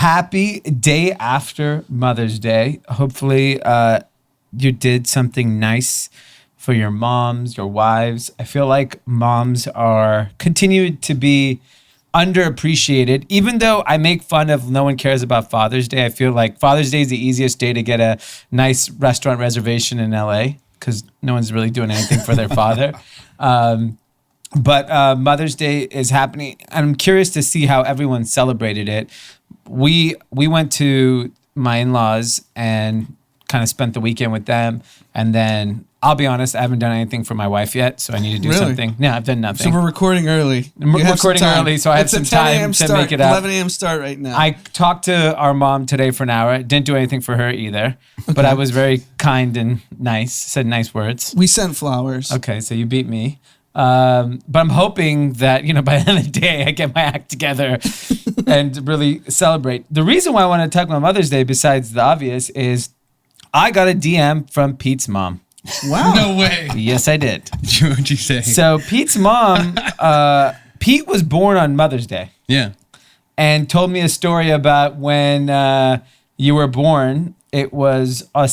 happy day after Mother's Day. Hopefully you did something nice for your moms, your wives. I feel like moms are continued to be underappreciated. Even though I make fun of no one cares about Father's Day, I feel like Father's Day is the easiest day to get a nice restaurant reservation in LA because no one's really doing anything for their father. But Mother's Day is happening. I'm curious to see how everyone celebrated it. We went to my in-laws and kind of spent the weekend with them. And then I'll be honest, I haven't done anything for my wife yet, so I need to do something. No, I've done nothing. So we're recording early. We're recording early, so I have some time to make it up. 11 a.m. start right now. I talked to our mom today for an hour. Didn't do anything for her either, but I was very kind and nice. Said nice words. We sent flowers. Okay, so you beat me. But I'm hoping that, by the end of the day, I get my act together and really celebrate. The reason why I want to talk about Mother's Day, besides the obvious, is I got a DM from Pete's mom. Wow. No way. Yes, I did. What'd you say? So Pete's mom, Pete was born on Mother's Day. Yeah. And told me a story about when you were born. It was I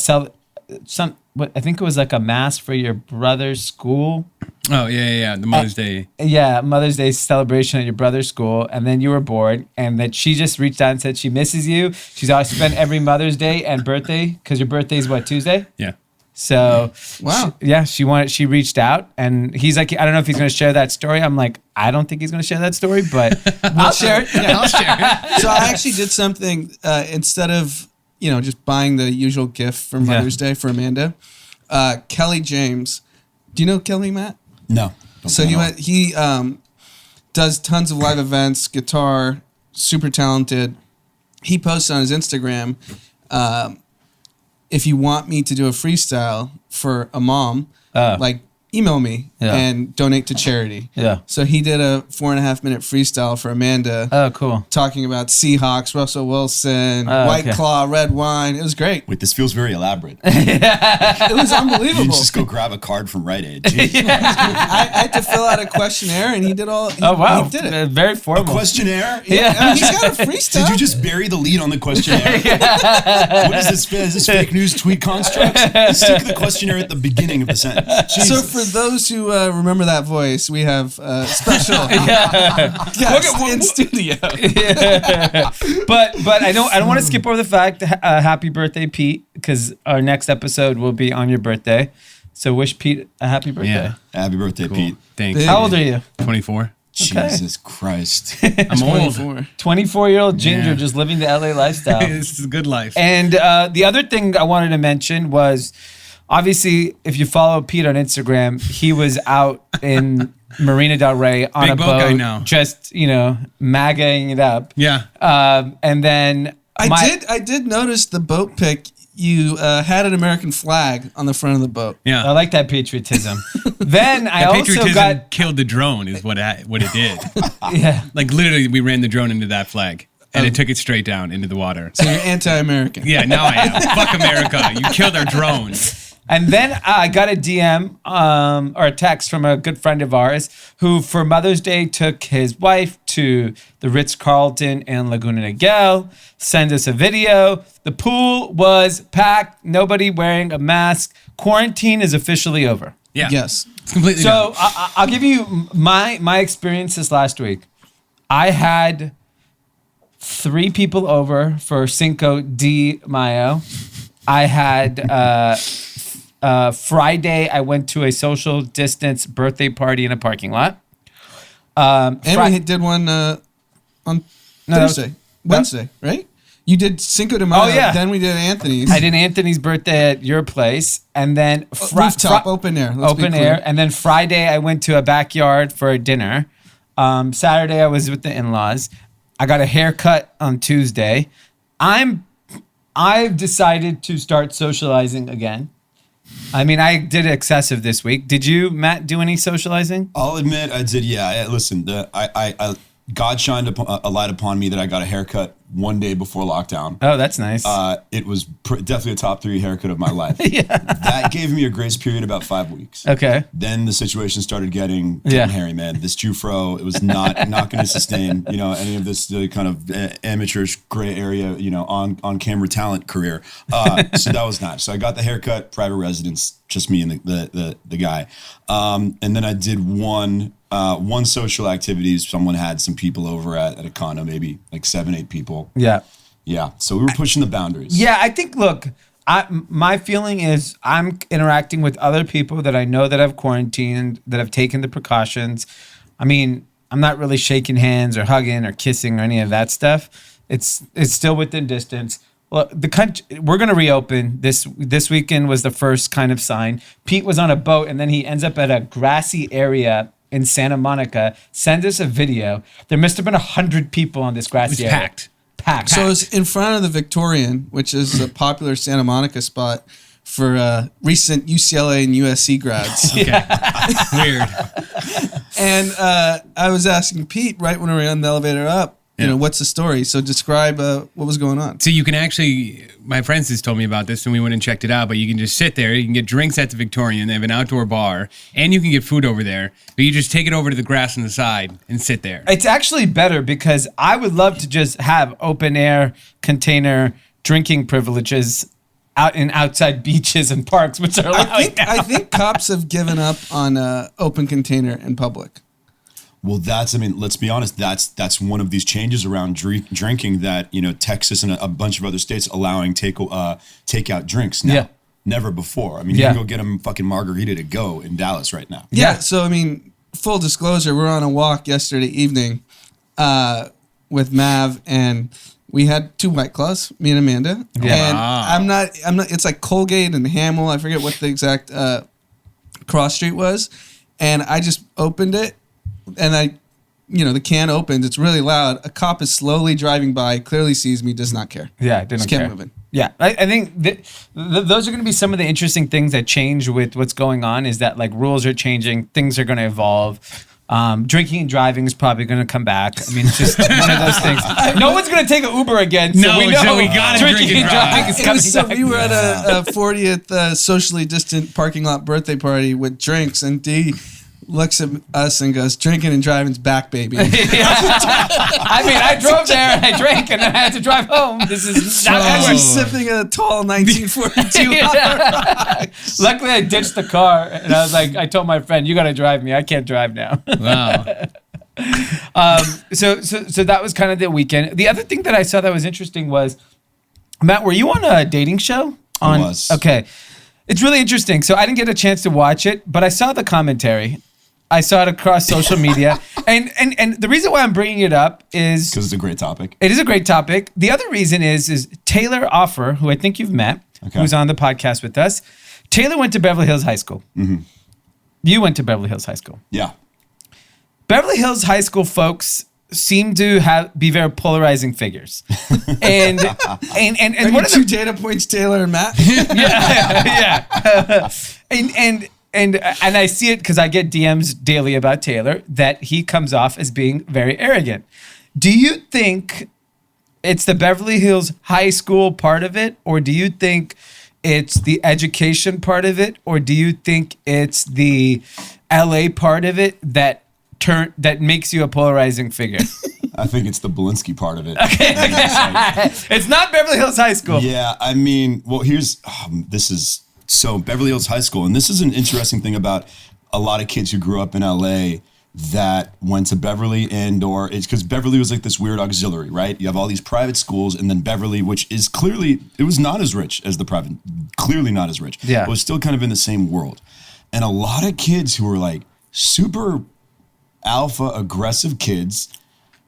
think it was like a mass for your brother's school. Oh, yeah. The Mother's Day. Yeah, Mother's Day celebration at your brother's school. And then you were born. And that she just reached out and said she misses you. She's always spent every Mother's Day and birthday, because your birthday's what, Tuesday? Yeah. So, wow. She reached out. And he's like, I don't know if he's going to share that story. I'm like, I don't think he's going to share that story, but I'll share it. Yeah, I'll share it. So I actually did something instead of, just buying the usual gift for Mother's Day for Amanda. Kelly James. Do you know Kelly, Matt? No. So he does tons of live events, guitar, super talented. He posts on his Instagram, if you want me to do a freestyle for a mom, email me and donate to charity. Yeah. So he did a 4.5 minute freestyle for Amanda. Oh, cool. Talking about Seahawks, Russell Wilson, White Claw, red wine. It was great. Wait, this feels very elaborate. It was unbelievable. You just go grab a card from Rite Aid. I had to fill out a questionnaire and he did all. Wow. He did it. Very formal. A questionnaire? Yeah. I mean, he's got a freestyle. Did you just bury the lead on the questionnaire? What is this? Is this fake news tweet constructs? Stick the questionnaire at the beginning of the sentence. Jesus. So for those who remember that voice, we have special guest in studio. But I don't want to skip over the fact. Happy birthday, Pete, because our next episode will be on your birthday. So wish Pete a happy birthday. Yeah. Happy birthday, Cool. Pete. Thanks. How old are you? 24. Jesus Christ. I'm old. 24-year-old ginger just living the LA lifestyle. This is a good life. And the other thing I wanted to mention was, obviously, if you follow Pete on Instagram, he was out in Marina Del Rey on Big a boat boat, guy now. just MAGAing it up. Yeah. And then I did notice the boat pic. You had an American flag on the front of the boat. Yeah. I like that patriotism. Then I The also patriotism killed the drone is what it did. yeah. Like literally we ran the drone into that flag and it took it straight down into the water. So you're anti-American. Yeah, now I am. Fuck America. You killed our drone. And then I got a DM or a text from a good friend of ours who, for Mother's Day, took his wife to the Ritz-Carlton in Laguna Niguel, sent us a video. The pool was packed, nobody wearing a mask. Quarantine is officially over. Yeah. Yes. It's completely So done. I'll give you my experience this last week. I had 3 people over for Cinco de Mayo. I had... Friday, I went to a social distance birthday party in a parking lot. And we did one on Thursday, Wednesday, right? You did Cinco de Mayo. Oh, yeah. Then we did Anthony's. I did Anthony's birthday at your place, and then rooftop, open air. Let's be open clear. air. And then Friday, I went to a backyard for a dinner. Saturday, I was with the in-laws. I got a haircut on Tuesday. I've decided to start socializing again. I mean, I did excessive this week. Did you, Matt, do any socializing? I'll admit I did. Yeah. Listen, God shined a light upon me that I got a haircut one day before lockdown. Oh, that's nice. It was definitely a top 3 haircut of my life. That gave me a grace period about 5 weeks. Okay. Then the situation started getting hairy, man. This Jufro, it was not going to sustain, any of this kind of amateurish gray area, on camera talent career. So that was nice. So I got the haircut, private residence, just me and the guy. And then I did one social activities. Someone had some people over at a condo, maybe like 7-8 people. Yeah. Yeah. So we were pushing the boundaries. Yeah, I think, look, my feeling is I'm interacting with other people that I know that have quarantined, that have taken the precautions. I mean, I'm not really shaking hands or hugging or kissing or any of that stuff. It's still within distance. Well, the country, we're going to reopen. This weekend was the first kind of sign. Pete was on a boat, and then he ends up at a grassy area in Santa Monica, sends us a video. There must have been 100 people on this grassy area. Packed. So it's in front of the Victorian, which is a popular Santa Monica spot for recent UCLA and USC grads. Okay. Weird. And I was asking Pete right when we were on the elevator up, what's the story? So describe what was going on. So you can actually, my friends just told me about this and we went and checked it out, but you can just sit there. You can get drinks at the Victorian. They have an outdoor bar and you can get food over there, but you just take it over to the grass on the side and sit there. It's actually better because I would love to just have open air container drinking privileges out in outside beaches and parks, which are I think cops have given up on open container in public. Well, let's be honest. That's one of these changes around drinking that, Texas and a bunch of other states allowing takeout drinks now. Yeah. Never before. I mean, you can go get a fucking margarita to go in Dallas right now. Yeah. So, full disclosure, we're on a walk yesterday evening with Mav, and we had 2 White Claws, me and Amanda. Yeah. And I'm not, it's like Colgate and Hamel. I forget what the exact cross street was. And I just opened it. And the can opens. It's really loud. A cop is slowly driving by, clearly sees me, does not care. Yeah, didn't care. Kept moving. Yeah, I think those are going to be some of the interesting things that change with what's going on. Is that like rules are changing, things are going to evolve. Drinking and driving is probably going to come back. I mean, it's just one of those things. No one's going to take an Uber again. So we got to drink and drive. Is coming back. We were at a 40th socially distant parking lot birthday party with drinks, and Dee looks at us and goes, "Drinking and driving's back, baby." I drove there and I drank and then I had to drive home. This is not actually sipping a tall 1942. Luckily, I ditched the car and I was like, I told my friend, "You got to drive me. I can't drive now." Wow. So that was kind of the weekend. The other thing that I saw that was interesting was, Matt, were you on a dating show? I was. Okay. It's really interesting. So I didn't get a chance to watch it, but I saw the commentary. I saw it across social media. And the reason why I'm bringing it up is... because it's a great topic. It is a great topic. The other reason is Taylor Offer, who I think you've met, who's on the podcast with us. Taylor went to Beverly Hills High School. Mm-hmm. You went to Beverly Hills High School. Yeah. Beverly Hills High School folks seem to be very polarizing figures. and what are 2 data points, Taylor and Matt? yeah. And I see it because I get DMs daily about Taylor that he comes off as being very arrogant. Do you think it's the Beverly Hills High School part of it, or do you think it's the education part of it, or do you think it's the LA part of it that makes you a polarizing figure? I think it's the Belinsky part of it. Okay. It's not Beverly Hills High School. Yeah, So Beverly Hills High School, and this is an interesting thing about a lot of kids who grew up in LA that went to Beverly or it's because Beverly was like this weird auxiliary, right? You have all these private schools and then Beverly, which is clearly, it was not as rich as the private, clearly not as rich. Yeah. But it was still kind of in the same world. And a lot of kids who were like super alpha aggressive kids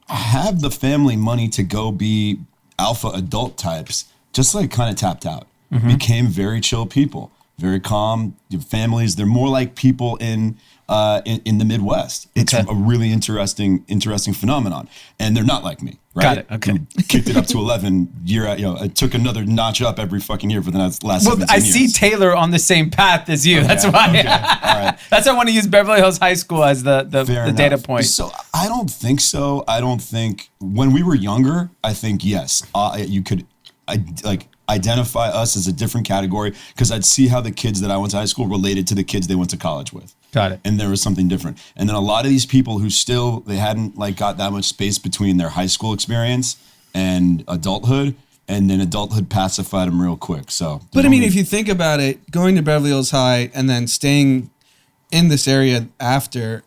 have the family money to go be alpha adult types, just like kind of tapped out. Became very chill people, very calm families. They're more like people in in the Midwest. It's a really interesting phenomenon, and they're not like me, right? Got it. Okay. Who kicked it up to 11 year. It took another notch up every fucking year for the last 17 I years. see Taylor on the same path as you. That's why. Okay. All right. That's why I want to use Beverly Hills High School as the data point. So I don't think so. I don't think when we were younger, I think yes, you could identify us as a different category because I'd see how the kids that I went to high school related to the kids they went to college with. Got it. And there was something different. And then a lot of these people who still, they hadn't got that much space between their high school experience and adulthood. And then adulthood pacified them real quick. So, but I mean, if you think about it, going to Beverly Hills High and then staying in this area after,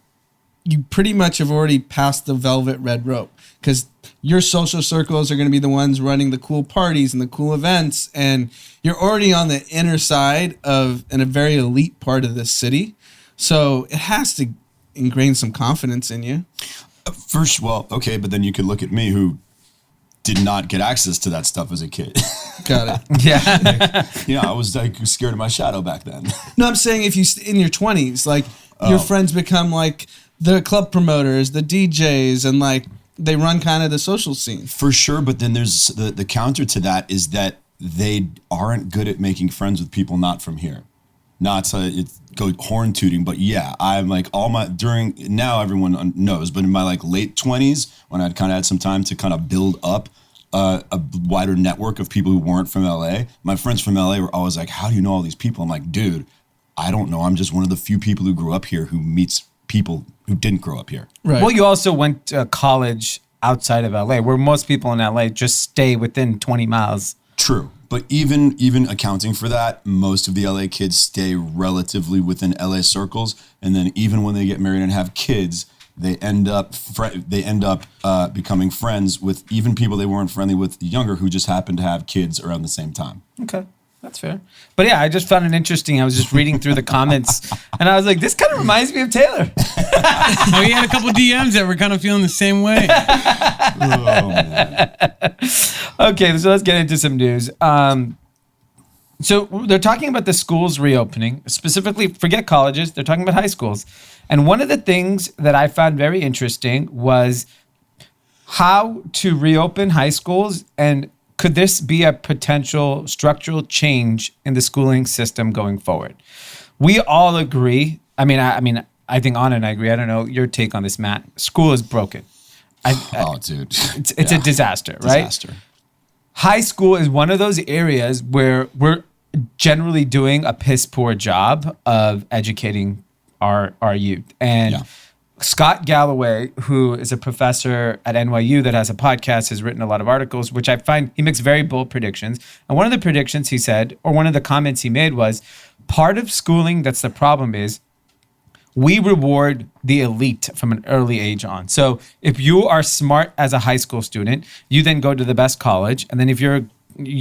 you pretty much have already passed the velvet red rope because your social circles are going to be the ones running the cool parties and the cool events. And you're already on the inner side in a very elite part of this city. So it has to ingrain some confidence in you. First, well, okay, but then you could look at me who did not get access to that stuff as a kid. Got it. Yeah. I was scared of my shadow back then. No, I'm saying if you in your 20s, your friends become the club promoters, the DJs, and they run kind of the social scene. For sure, but then there's the counter to that is that they aren't good at making friends with people not from here. Not to go horn tooting, but yeah, I'm now everyone knows, but in my late 20s, when I'd kind of had some time to kind of build up a wider network of people who weren't from LA, my friends from LA were always like, how do you know all these people? I'm like, dude, I don't know. I'm just one of the few people who grew up here who meets people who didn't grow up here. Right. Well, you also went to college outside of LA, where most people in LA just stay within 20 miles. True. But even accounting for that, most of the LA kids stay relatively within LA circles, and then even when they get married and have kids, they end up becoming friends with even people they weren't friendly with younger who just happened to have kids around the same time. Okay, that's fair. But yeah, I just found it interesting. I was just reading through the comments, and I was like, this kind of reminds me of Taylor. We had a couple DMs that were kind of feeling the same way. Oh man. Okay, so let's get into some news. So they're talking about the schools reopening, specifically, forget colleges, they're talking about high schools. And one of the things that I found very interesting was how to reopen high schools, and could this be a potential structural change in the schooling system going forward? We all agree. I think Anand and I agree. I don't know your take on this, Matt. School is broken. Dude. It's a disaster, right? Disaster. High school is one of those areas where we're generally doing a piss poor job of educating our youth. And Scott Galloway, who is a professor at NYU that has a podcast, has written a lot of articles, which I find he makes very bold predictions. And one of the predictions he said, or one of the comments he made was, part of schooling that's the problem is we reward the elite from an early age on. So if you are smart as a high school student, you then go to the best college. And then if you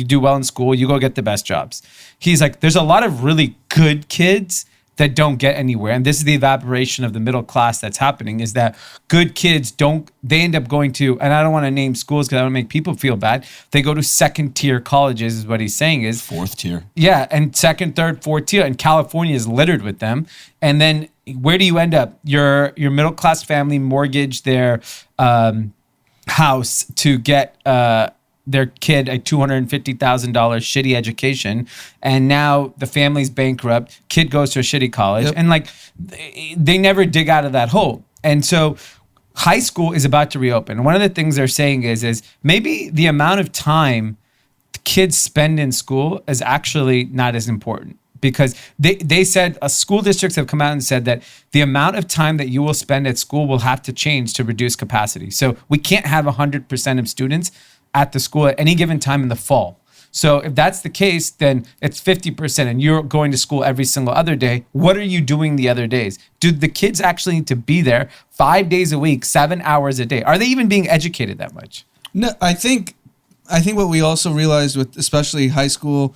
do well in school, you go get the best jobs. He's like, there's a lot of really good kids that don't get anywhere. And this is the evaporation of the middle class that's happening, is that good kids they end up going to, and I don't want to name schools because I don't make people feel bad. They go to second tier colleges is what he's saying is. Fourth tier. Yeah, and second, third, fourth tier. And California is littered with them. And then where do you end up? Your middle class family mortgage their house to get their kid a $250,000 shitty education, and now the family's bankrupt. Kid goes to a shitty college, and they never dig out of that hole. And so high school is about to reopen. One of the things they're saying is maybe the amount of time kids spend in school is actually not as important. Because they said, school districts have come out and said that the amount of time that you will spend at school will have to change to reduce capacity. So we can't have 100% of students at the school at any given time in the fall. So if that's the case, then it's 50% and you're going to school every single other day. What are you doing the other days? Do the kids actually need to be there 5 days a week, 7 hours a day? Are they even being educated that much? No, I think what we also realized with especially high school,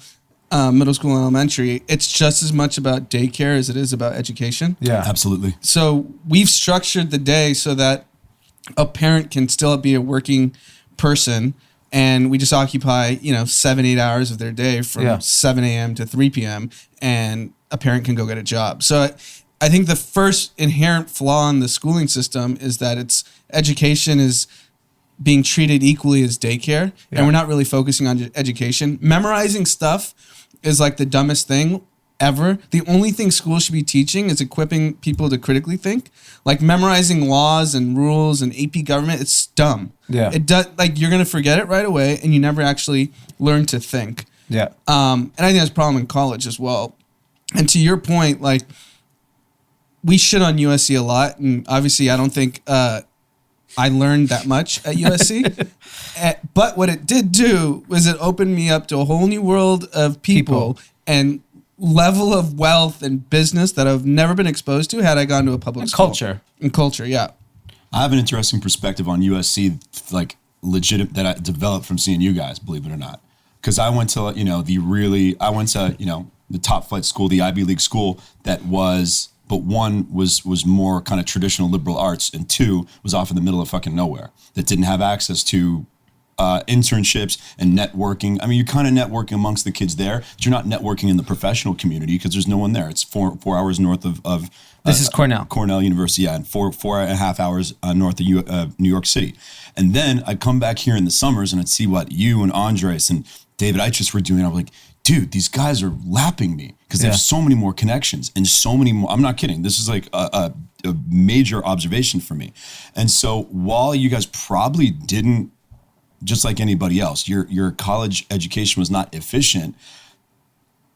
middle school and elementary, it's just as much about daycare as it is about education. Yeah, absolutely. So we've structured the day so that a parent can still be a working person, and we just occupy 7-8 hours of their day from 7 a.m. to 3 p.m. and a parent can go get a job. So I think the first inherent flaw in the schooling system is that education is being treated equally as daycare, and we're not really focusing on education. Memorizing stuff is like the dumbest thing ever. The only thing school should be teaching is equipping people to critically think. Like memorizing laws and rules and AP government, it's dumb. Yeah. It does, like, you're gonna forget it right away, and you never actually learn to think. Yeah. And I think that's a problem in college as well. And to your point, like, we shit on USC a lot, and obviously I don't think I learned that much at USC. But what it did do was it opened me up to a whole new world of people. And level of wealth and business that I've never been exposed to had I gone to a public school. Culture, yeah. I have an interesting perspective on USC, like legit, that I developed from seeing you guys, believe it or not. Because I went to, the top flight school, the Ivy League school that was, but one was more kind of traditional liberal arts, and two was off in the middle of fucking nowhere that didn't have access to internships and networking. I mean, you're kind of networking amongst the kids there, but you're not networking in the professional community because there's no one there. It's four hours north of this is Cornell University, and 4.5 hours north of New York City. And then I'd come back here in the summers and I'd see what you and Andres and David Eichus were doing. I was like, dude, these guys are lapping me because they have so many more connections and so many more. I'm not kidding. This is like a major observation for me. And so while you guys probably didn't, just like anybody else, your college education was not efficient,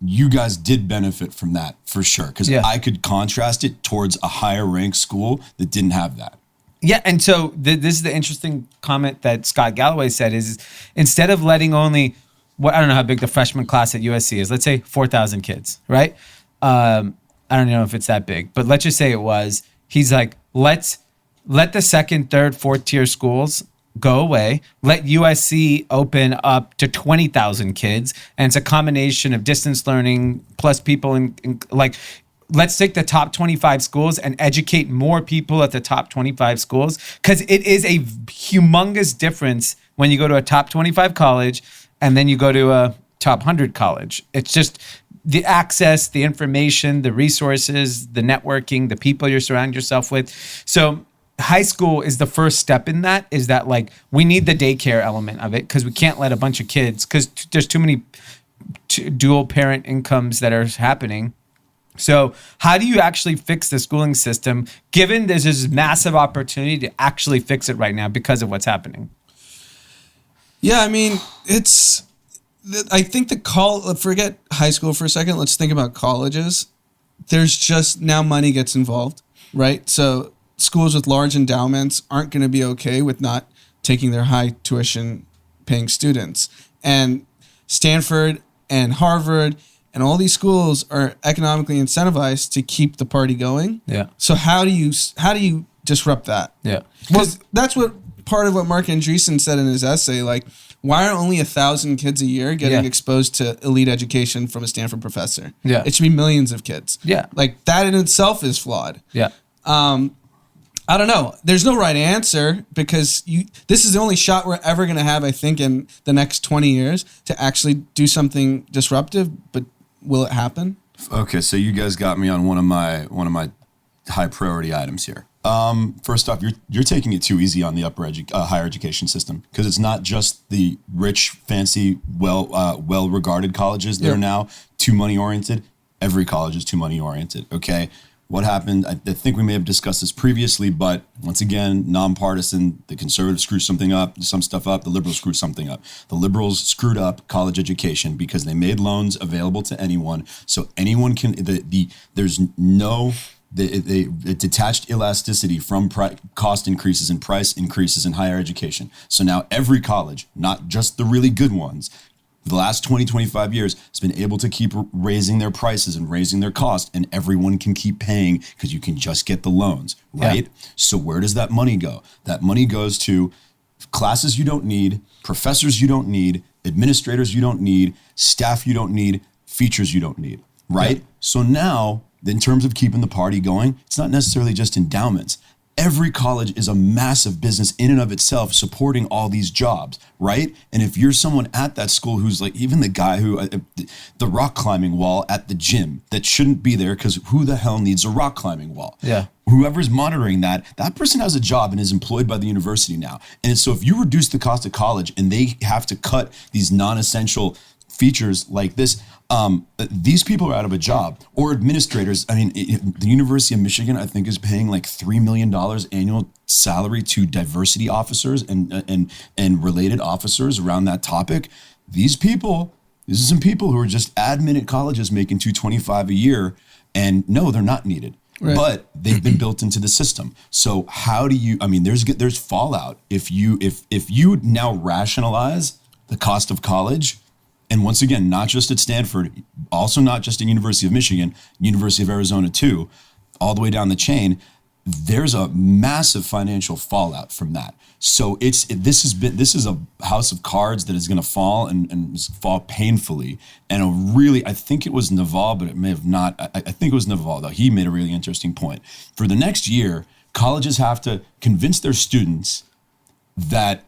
you guys did benefit from that for sure. Because I could contrast it towards a higher ranked school that didn't have that. Yeah, and so this is the interesting comment that Scott Galloway said is instead of letting only, I don't know how big the freshman class at USC is, let's say 4,000 kids, right? I don't know if it's that big, but let's just say it was. He's like, let the second, third, fourth tier schools go away. Let USC open up to 20,000 kids. And it's a combination of distance learning plus people in like, let's take the top 25 schools and educate more people at the top 25 schools. Because it is a humongous difference when you go to a top 25 college and then you go to a top 100 college. It's just the access, the information, the resources, the networking, the people you're surrounding yourself with. So high school is the first step in that, is that like we need the daycare element of it because we can't let a bunch of kids, because there's too many dual parent incomes that are happening. So how do you actually fix the schooling system given there's this massive opportunity to actually fix it right now because of what's happening? Yeah, I mean, I think forget high school for a second. Let's think about colleges. There's just now money gets involved, right? So schools with large endowments aren't going to be okay with not taking their high tuition paying students. And Stanford and Harvard and all these schools are economically incentivized to keep the party going. Yeah. So how do you disrupt that? Yeah. Well, that's what part of what Mark Andreessen said in his essay, like, why are only 1,000 kids a year getting exposed to elite education from a Stanford professor? Yeah. It should be millions of kids. Yeah. Like, that in itself is flawed. Yeah. I don't know. There's no right answer because this is the only shot we're ever going to have, I think, in the next 20 years to actually do something disruptive, but will it happen? Okay, so you guys got me on one of my high priority items here. First off, you're taking it too easy on the higher education system because it's not just the rich, fancy, well regarded colleges that are now too money oriented. Every college is too money oriented. Okay, what happened? I think we may have discussed this previously, but once again, nonpartisan. The conservatives screw some stuff up. The liberals screw something up. The liberals screwed up college education because they made loans available to anyone, so anyone can. There's no. The detached elasticity from cost increases and price increases in higher education. So now every college, not just the really good ones, for the last 20, 25 years, has been able to keep raising their prices and raising their cost, and everyone can keep paying because you can just get the loans, right? Yeah. So where does that money go? That money goes to classes you don't need, professors you don't need, administrators you don't need, staff you don't need, features you don't need, right? Yeah. So now, in terms of keeping the party going, it's not necessarily just endowments. every college is a massive business in and of itself supporting all these jobs, right? And if you're someone at that school who's like, even the guy who, the rock climbing wall at the gym that shouldn't be there because who the hell needs a rock climbing wall? Yeah. Whoever's monitoring that person has a job and is employed by the university now. And so if you reduce the cost of college and they have to cut these non-essential features like this, these people are out of a job. Or administrators. I mean, the University of Michigan, I think, is paying like $3 million annual salary to diversity officers and related officers around that topic. These are some people who are just admin at colleges making $225 a year, and no, they're not needed. Right. But they've been built into the system. So how do you? I mean, there's fallout if you now rationalize the cost of college. And once again, not just at Stanford, also not just at University of Michigan, University of Arizona too, all the way down the chain, there's a massive financial fallout from that. So this is a house of cards that is going to fall and fall painfully. And I think it was Naval, but it may have not. I think it was Naval, though. He made a really interesting point. For the next year, colleges have to convince their students that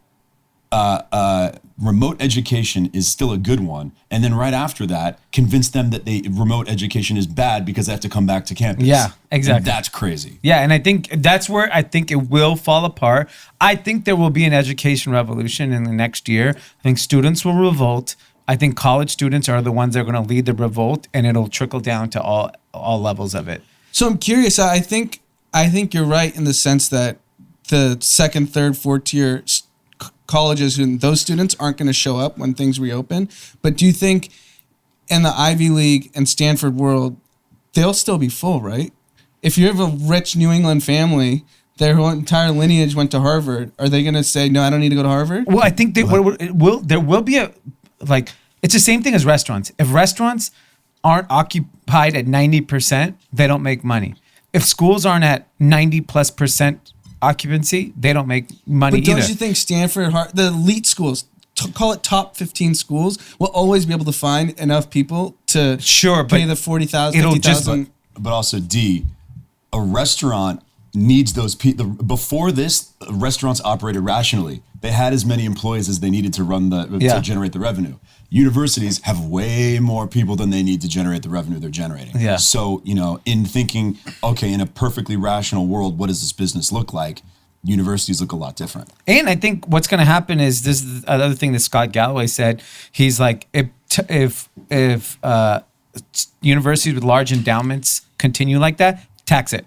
remote education is still a good one, and then right after that, convince them that remote education is bad because they have to come back to campus. Yeah, exactly. And that's crazy. Yeah, and I think that's where I think it will fall apart. I think there will be an education revolution in the next year. I think students will revolt. I think college students are the ones that are going to lead the revolt, and it'll trickle down to all levels of it. So I'm curious. I think you're right in the sense that the second, third, fourth tier colleges and those students aren't going to show up when things reopen. But do you think in the Ivy League and Stanford world, they'll still be full, right? If you have a rich New England family, their whole entire lineage went to Harvard, are they going to say, no, I don't need to go to Harvard? Well, I think there will be it's the same thing as restaurants. If restaurants aren't occupied at 90%, they don't make money. If schools aren't at 90+% occupancy, they don't make money either. But don't you think Stanford, the elite schools, call it top 15 schools, will always be able to find enough people to pay the $40,000, $50,000? But also, D, a restaurant needs those people. Before this, restaurants operated rationally. They had as many employees as they needed to run to generate the revenue. Universities have way more people than they need to generate the revenue they're generating. Yeah. So, in thinking, okay, in a perfectly rational world, what does this business look like? Universities look a lot different. And I think what's going to happen is this is another thing that Scott Galloway said. He's like, if universities with large endowments continue like that, tax it.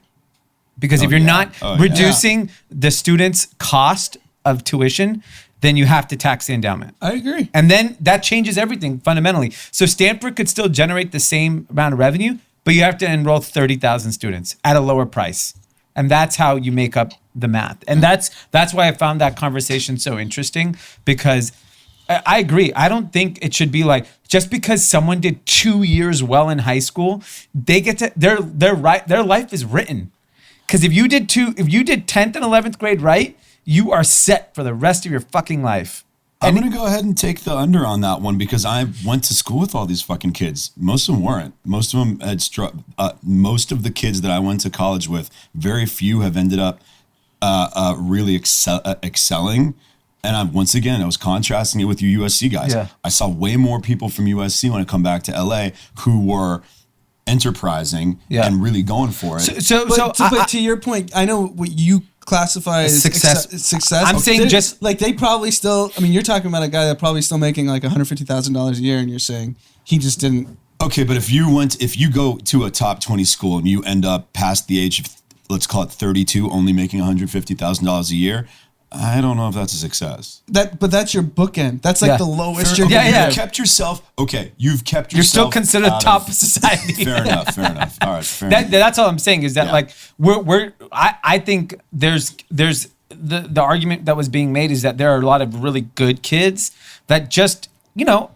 Because if you're not reducing the students' cost of tuition, then you have to tax the endowment. I agree. And then that changes everything fundamentally. So Stanford could still generate the same amount of revenue, but you have to enroll 30,000 students at a lower price. And that's how you make up the math. And that's why I found that conversation so interesting, because I agree. I don't think it should be like, just because someone did 2 years well in high school, they get to their life is written. Because if you did 10th and 11th grade right, you are set for the rest of your fucking life. I'm going to go ahead and take the under on that one, because I went to school with all these fucking kids. Most of them weren't. Most of them had most of the kids that I went to college with, very few have ended up really excelling. And I was contrasting it with you USC guys. Yeah. I saw way more people from USC when I come back to LA who were enterprising and really going for it. But to your point, I know what you classify as success. I'm saying just like they probably still. I mean, you're talking about a guy that probably still making like $150,000 a year, and you're saying he just didn't. Okay, but if you go to a top 20 school and you end up past the age of, let's call it 32, only making $150,000 a year, I don't know if that's a success. But that's your bookend. That's like the lowest you're going to get. You've kept yourself. Okay, you've kept yourself. You're still considered top of society. Fair enough. All right, fair enough. That's all I'm saying is that like I think there's the argument that was being made is that there are a lot of really good kids that just,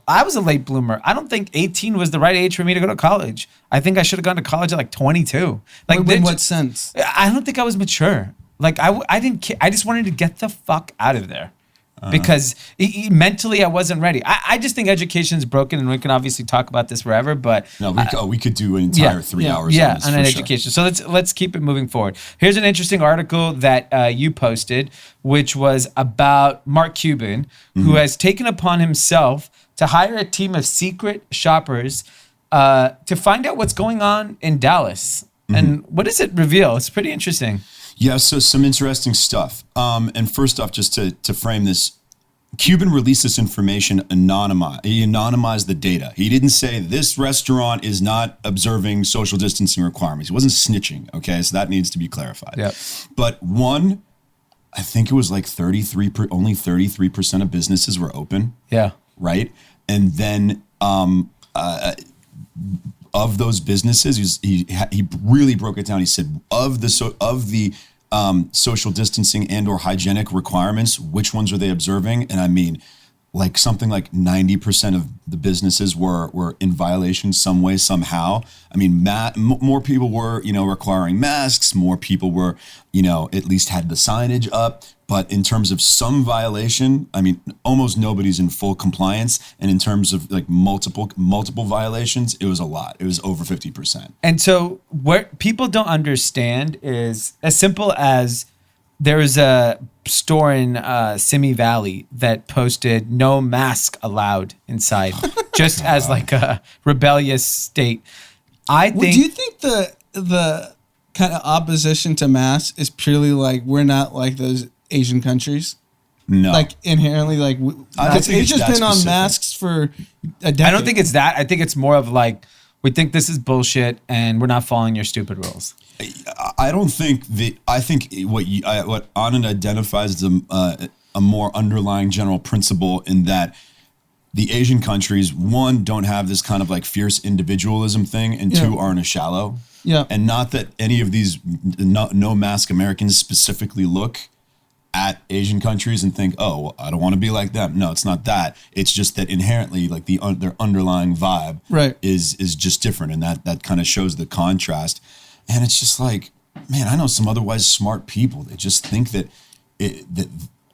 I was a late bloomer. I don't think 18 was the right age for me to go to college. I think I should have gone to college at like 22. Like in what sense? I don't think I was mature. Like I didn't care. I just wanted to get the fuck out of there. because mentally I wasn't ready. I just think education is broken, and we can obviously talk about this forever. But no, we could do an entire 3 hours. On an education. So let's keep it moving forward. Here's an interesting article that you posted, which was about Mark Cuban, who has taken upon himself to hire a team of secret shoppers to find out what's going on in Dallas. And what does it reveal? It's pretty interesting. Yeah, so some interesting stuff. And first off, just to frame this, Cuban released this information anonymized. He anonymized the data. He didn't say this restaurant is not observing social distancing requirements. He wasn't snitching, okay? So that needs to be clarified. Yep. But I think it was like only 33% of businesses were open. Yeah. Right? And then of those businesses, he really broke it down. He said of the social distancing and or hygienic requirements, which ones are they observing? And I mean, like something like 90% of the businesses were in violation some way, somehow. I mean, more people were, requiring masks. More people were, at least had the signage up. But in terms of some violation, I mean, almost nobody's in full compliance. And in terms of like multiple violations, it was a lot. It was over 50%. And so what people don't understand is as simple as there was a store in Simi Valley that posted no mask allowed inside, just as like a rebellious state. Do you think the kind of opposition to masks is purely like we're not like those Asian countries? No. Like inherently, like Asia's been on masks for a decade. I don't think it's that. I think it's more of like we think this is bullshit and we're not following your stupid rules. I don't think I think what Anand identifies as a more underlying general principle in that the Asian countries, one, don't have this kind of like fierce individualism thing, and two, aren't as shallow. Yeah. And not that any of these no mask Americans specifically look at Asian countries and think, oh, well, I don't want to be like them. No, it's not that. It's just that inherently, like their underlying vibe is just different, and that kind of shows the contrast. And it's just like, man, I know some otherwise smart people that just think that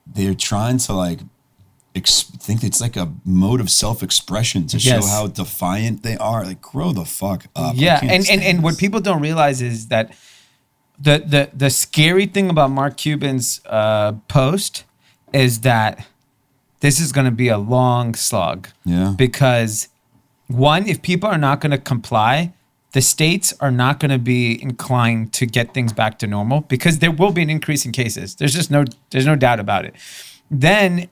they're trying to like think it's like a mode of self-expression to show how defiant they are. Like, grow the fuck up. Yeah, and what people don't realize is that the scary thing about Mark Cuban's post is that this is going to be a long slog. Yeah. Because one, if people are not going to comply, the states are not going to be inclined to get things back to normal because there will be an increase in cases. There's no doubt about it. Then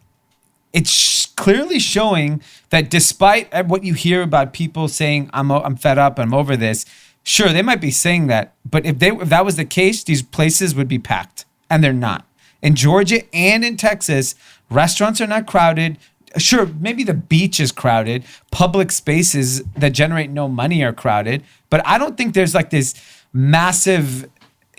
it's clearly showing that despite what you hear about people saying, I'm fed up, I'm over this. Sure, they might be saying that, but if that was the case, these places would be packed, and they're not. In Georgia and in Texas, restaurants are not crowded. Sure, maybe the beach is crowded. Public spaces that generate no money are crowded. But I don't think there's like this massive,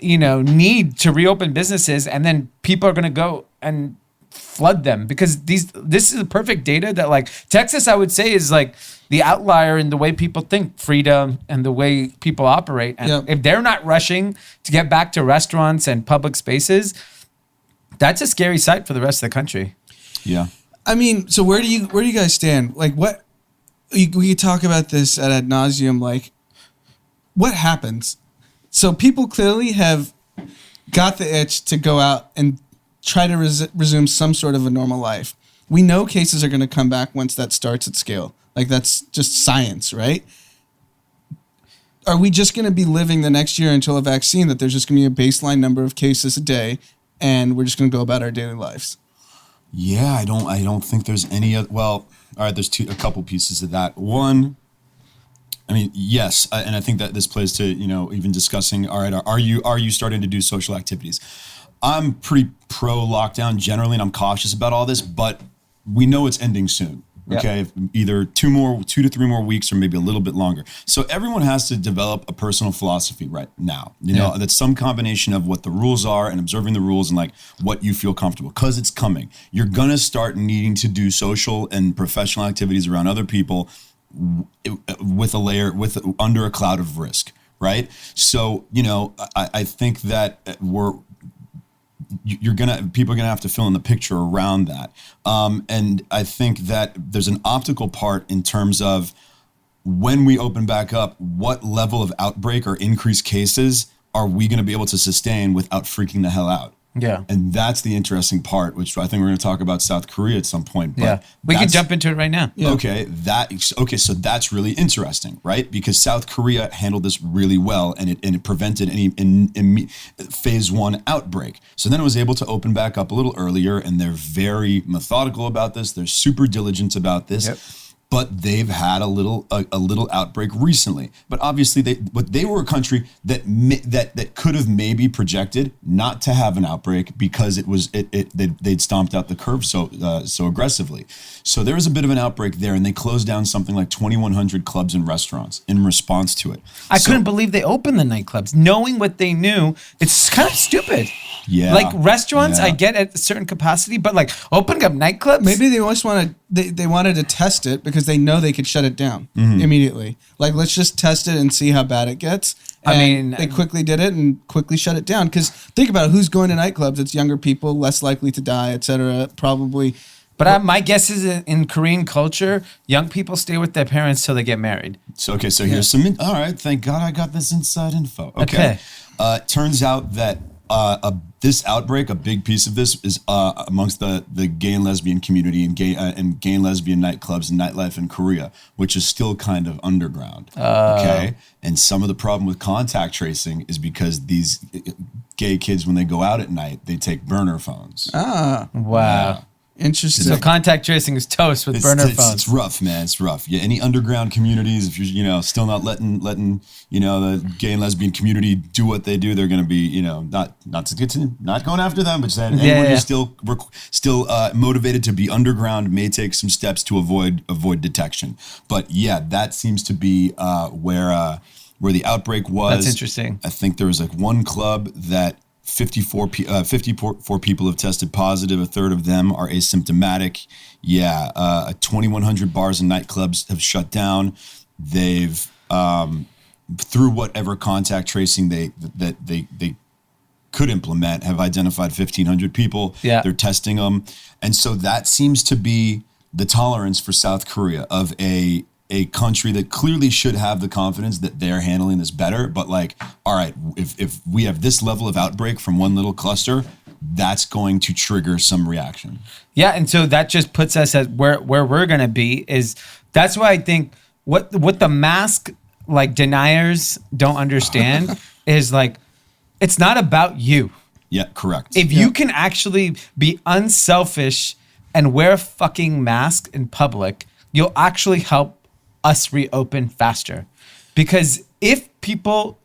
need to reopen businesses and then people are going to go and flood them because this is the perfect data that like Texas, I would say, is like the outlier in the way people think freedom and the way people operate. And if they're not rushing to get back to restaurants and public spaces, that's a scary sight for the rest of the country. Yeah. I mean, so where do you guys stand? Like, what we talk about this ad nauseum. Like, what happens? So people clearly have got the itch to go out and try to resume some sort of a normal life. We know cases are going to come back once that starts at scale. Like, that's just science, right? Are we just going to be living the next year until a vaccine that there's just going to be a baseline number of cases a day, and we're just going to go about our daily lives? Yeah, I don't think there's any other. Well, all right, there's a couple pieces of that. One, I mean, yes, and I think that this plays to, even discussing, all right, are you starting to do social activities? I'm pretty pro lockdown generally, and I'm cautious about all this, but we know it's ending soon. Okay, either 2 to 3 more weeks or maybe a little bit longer. So everyone has to develop a personal philosophy right now. That's some combination of what the rules are and observing the rules and like what you feel comfortable, because it's coming. You're gonna start needing to do social and professional activities around other people with under a cloud of risk, right? So I think that people are gonna have to fill in the picture around that. And I think that there's an optical part in terms of when we open back up, what level of outbreak or increased cases are we going to be able to sustain without freaking the hell out? Yeah. And that's the interesting part, which I think we're going to talk about South Korea at some point. But we can jump into it right now. Yeah. Okay, so that's really interesting, right? Because South Korea handled this really well, and it prevented any in phase 1 outbreak. So then it was able to open back up a little earlier, and they're very methodical about this. They're super diligent about this. Yep. But they've had a little outbreak recently. But obviously, they were a country that could have maybe projected not to have an outbreak because they'd stomped out the curve so aggressively. So there was a bit of an outbreak there, and they closed down something like 2,100 clubs and restaurants in response to it. I couldn't believe they opened the nightclubs, knowing what they knew. It's kind of stupid. Yeah, like restaurants, I get at a certain capacity, but like opening up nightclubs, maybe they always they wanted to test it because they know they could shut it down immediately. Like, let's just test it and see how bad it gets. And they quickly did it and quickly shut it down. Because think about it, who's going to nightclubs? It's younger people, less likely to die, etc. Probably. But my guess is in Korean culture, young people stay with their parents till they get married. So here's some. All right, thank God I got this inside info. Okay. Turns out that this outbreak, a big piece of this is amongst the gay and lesbian community and gay and lesbian nightclubs and nightlife in Korea, which is still kind of underground. Okay, and some of the problem with contact tracing is because these gay kids, when they go out at night, they take burner phones. Wow. Yeah. Interesting. So contact tracing is toast with burner phones. It's rough, man. It's rough. Yeah, any underground communities, if you're still not letting the gay and lesbian community do what they do, they're going to be not going after them, but saying anyone who's still motivated to be underground may take some steps to avoid detection. But yeah, that seems to be where the outbreak was. That's interesting. I think there was like one club that 54 people have tested positive. A third of them are asymptomatic. Yeah, 2,100 bars and nightclubs have shut down. They've through whatever contact tracing they could implement, have identified 1,500 people. Yeah. They're testing them, and so that seems to be the tolerance for South Korea of a country that clearly should have the confidence that they're handling this better. But like, all right, if we have this level of outbreak from one little cluster, that's going to trigger some reaction. Yeah, and so that just puts us at where we're going to be. That's why I think what the mask like deniers don't understand is like, it's not about you. Yeah, correct. If you can actually be unselfish and wear a fucking mask in public, you'll actually help us reopen faster. Because if people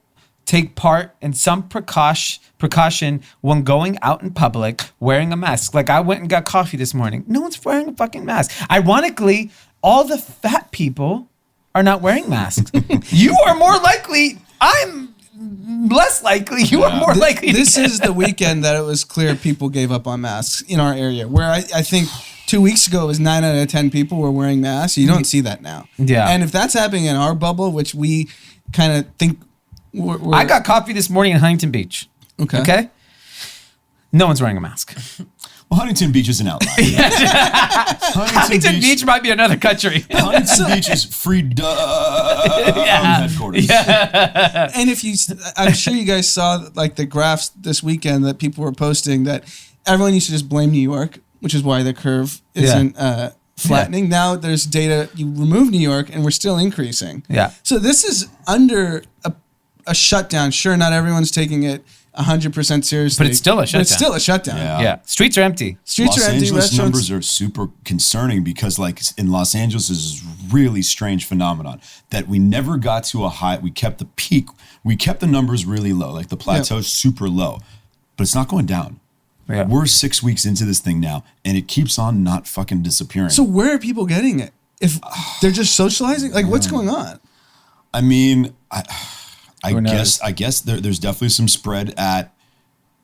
take part in some precaution when going out in public, wearing a mask. Like I went and got coffee this morning. No one's wearing a fucking mask. Ironically, all the fat people are not wearing masks. You are more likely. I'm less likely. You are more likely. This is the weekend that it was clear people gave up on masks in our area, where I think 2 weeks ago it was 9 out of 10 people were wearing masks. You don't see that now. Yeah. And if that's happening in our bubble, which we kind of think I got coffee this morning in Huntington Beach. Okay. No one's wearing a mask. Well, Huntington Beach is an outlier. Huntington Beach might be another country. Huntington Beach is free headquarters. Yeah. And I'm sure you guys saw like the graphs this weekend that people were posting that everyone used to just blame New York, which is why the curve isn't flattening. Now there's data, you remove New York and we're still increasing. Yeah. So this is under a shutdown. Sure, not everyone's taking it 100% seriously. But it's still a shutdown. Yeah. Streets are empty. Streets are empty. Los Angeles Restaurants. numbers are super concerning because like in Los Angeles is this really strange phenomenon that we never got to a high. We kept the peak. We kept the numbers really low, like the plateau super low, but it's not going down. Yeah. We're 6 weeks into this thing now, and it keeps on not fucking disappearing. So where are people getting it? If they're just socializing, like what's going on? I mean, I guess there's definitely some spread at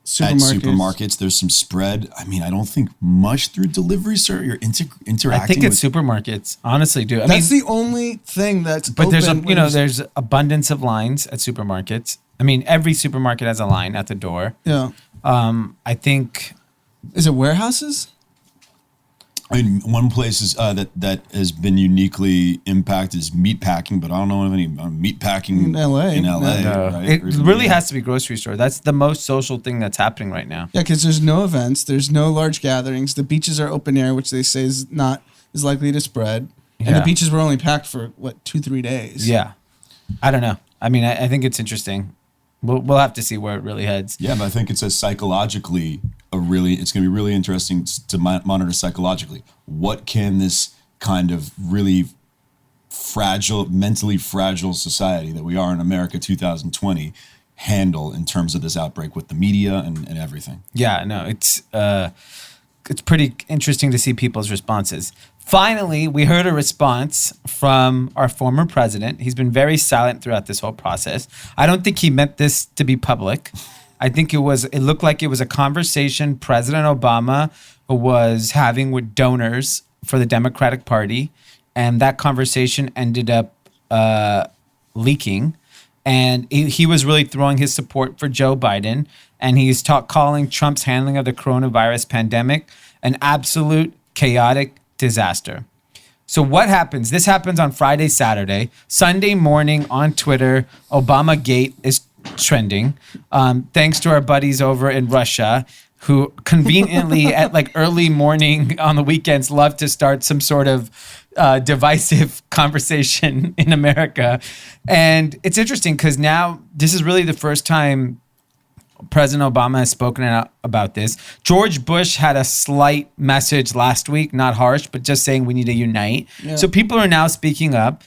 supermarkets. There's some spread. I mean, I don't think much through delivery, sir. You're interacting. I think it's supermarkets. Honestly, dude. That's the only thing that's. But there's abundance of lines at supermarkets. I mean, every supermarket has a line at the door. Yeah. I think. Is it warehouses? I mean, one place is that has been uniquely impacted is meat packing, but I don't know of any meat packing in LA. No. Right? It really has to be grocery store. That's the most social thing that's happening right now. Yeah, because there's no events, there's no large gatherings. The beaches are open air, which they say is not as likely to spread. And the beaches were only packed for 2-3 days. Yeah, I don't know. I mean, I think it's interesting. We'll have to see where it really heads. Yeah, but I think it's it's going to be really interesting to monitor psychologically. What can this kind of really mentally fragile society that we are in America 2020 handle in terms of this outbreak with the media and everything? Yeah, no, it's pretty interesting to see people's responses. Finally, we heard a response from our former president. He's been very silent throughout this whole process. I don't think he meant this to be public. I think it looked like it was a conversation President Obama was having with donors for the Democratic Party. And that conversation ended up leaking. And he was really throwing his support for Joe Biden. And he's calling Trump's handling of the coronavirus pandemic an absolute chaotic disaster. So what happens? This happens on Friday, Saturday. Sunday morning on Twitter, Obama Gate is trending. Thanks to our buddies over in Russia, who conveniently at early morning on the weekends love to start some sort of divisive conversation in America. And it's interesting because now this is really the first time President Obama has spoken out about this. George Bush had a slight message last week, not harsh, but just saying we need to unite. Yeah. So people are now speaking up.